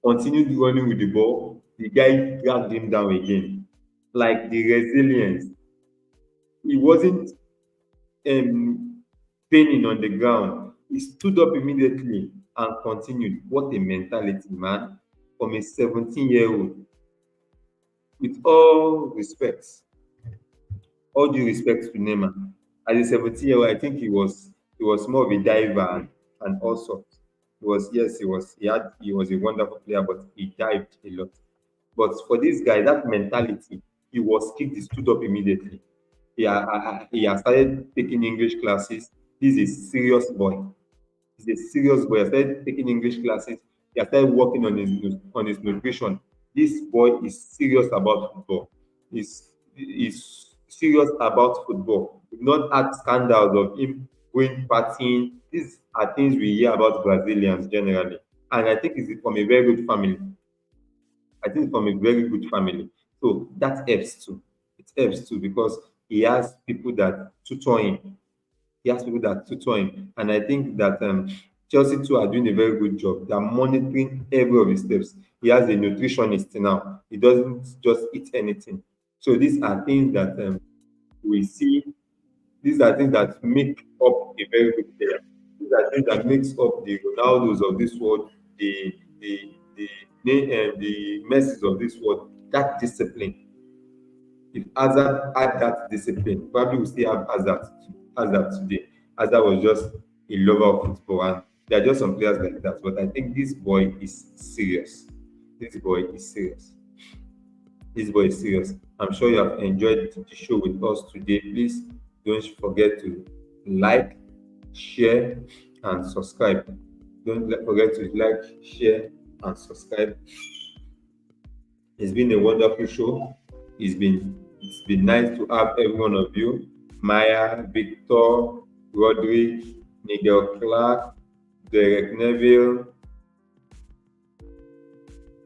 continued running with the ball. The guy dragged him down again. Like the resilience. He wasn't um, paining on the ground. He stood up immediately and continued. What a mentality, man. From a 17-year-old. With all due respect to Neymar, as a 17-year-old, I think he was more of a diver and all sorts. He was, yes, he was a wonderful player, but he dived a lot. But for this guy, that mentality, he was kicked, he stood up immediately. He has started taking English classes. He's a serious boy. He's a serious boy. He started taking English classes. He has started working on his nutrition. This boy is serious about football. He's serious about football. We've not had scandals of him going partying. These are things we hear about Brazilians generally. And I think it's from a very good family. I think from a very good family. So that helps too. It helps too because he has people that tutor him. He has people that tutor him. And I think that Chelsea too are doing a very good job. They are monitoring every of his steps. He has a nutritionist now. He doesn't just eat anything. So these are things that we see. These are things that make up a very good player. These are things that makes up the Ronaldos of this world, the Messis of this world. That discipline. If Hazard had that discipline, probably we still have Hazard today. Hazard was just a lover of football, and there are just some players like that. But I think this boy is serious. This boy is serious. This boy is serious. I'm sure you have enjoyed the show with us today. Please don't forget to like, share, and subscribe. Forget to like, share, and subscribe. It's been a wonderful show. It's been nice to have every one of you. Maya, Victor, Roderick, Nigel Clark, Derek Neville,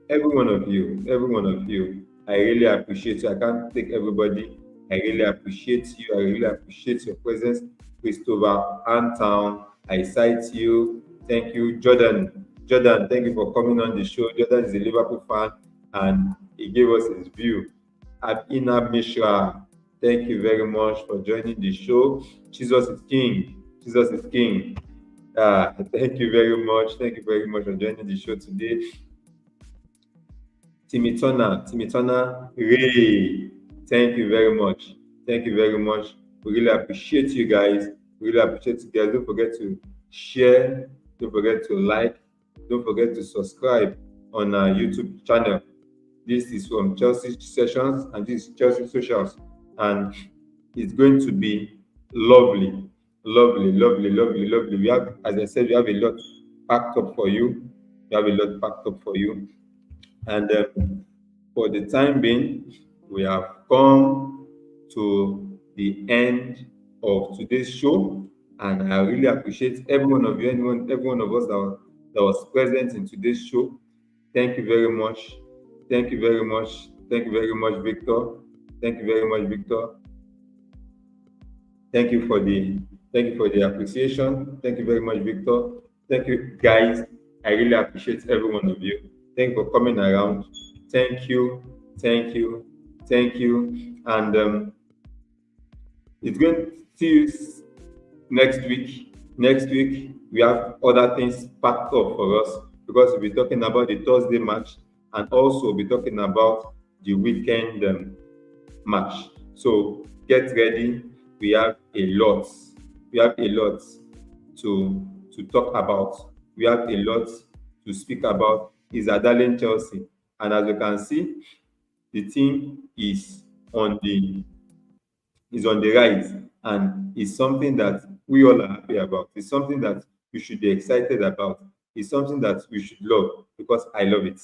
every one of you. I really appreciate you. I can't take everybody. I really appreciate you. I really appreciate your presence. Christopher Antown, I cite you. Thank you, Jordan. Jordan, thank you for coming on the show. Jordan is a Liverpool fan and he gave us his view. Abhinav Mishra, thank you very much for joining the show. Jesus is King. Jesus is King. Thank you very much. Thank you very much for joining the show today. Timitona Ray, thank you very much. Thank you very much. We really appreciate you guys. We really appreciate you guys. Don't forget to share. Don't forget to like. Don't forget to subscribe on our YouTube channel. This is from Chelsea Sessions and this is Chelsea Socials. And it's going to be lovely, lovely, lovely, lovely, lovely. We have, as I said, we have a lot packed up for you. We have a lot packed up for you. And for the time being, we have come to the end of today's show, and I really appreciate every one of you, every one of us that was present in today's show. Thank you very much. Thank you very much. Thank you very much, Victor. Thank you very much, Victor. Thank you for the thank you for the appreciation. Thank you very much, Victor. Thank you, guys. I really appreciate every one of you. Thank you for coming around. Thank you, thank you, thank you. And it's going to see you next week. Next week we have other things packed up for us because we'll be talking about the Thursday match and also we'll be talking about the weekend match. So get ready. We have a lot. We have a lot to talk about. We have a lot to speak about. Is our darling Chelsea, and as you can see, the team on the is on the rise, and it's something that we all are happy about. It's something that we should be excited about. It's something that we should love because I love it.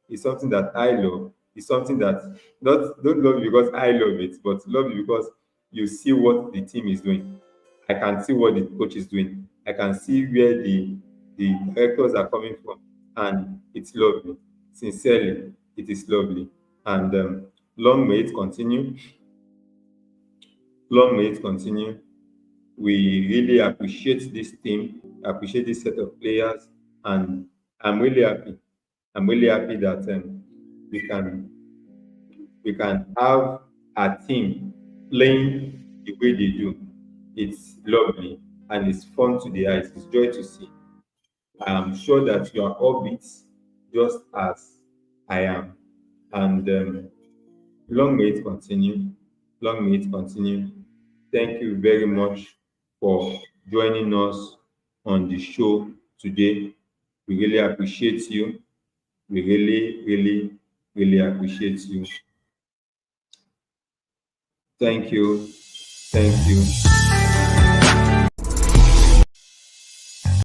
It's something that I love. It's something that not don't love it because I love it, but love it because you see what the team is doing. I can see what the coach is doing. I can see where the directors are coming from, and it's lovely. Sincerely, it is lovely, and long may it continue. Long may it continue. We really appreciate this team, appreciate this set of players, and I'm really happy. I'm really happy that we can we can have a team playing the way they do. It's lovely and it's fun to the eyes. It's joy to see. I am sure that you are all beats just as I am. And long may it continue. Long may it continue. Thank you very much for joining us on the show today. We really appreciate you. We really, really, really appreciate you. Thank you. Thank you.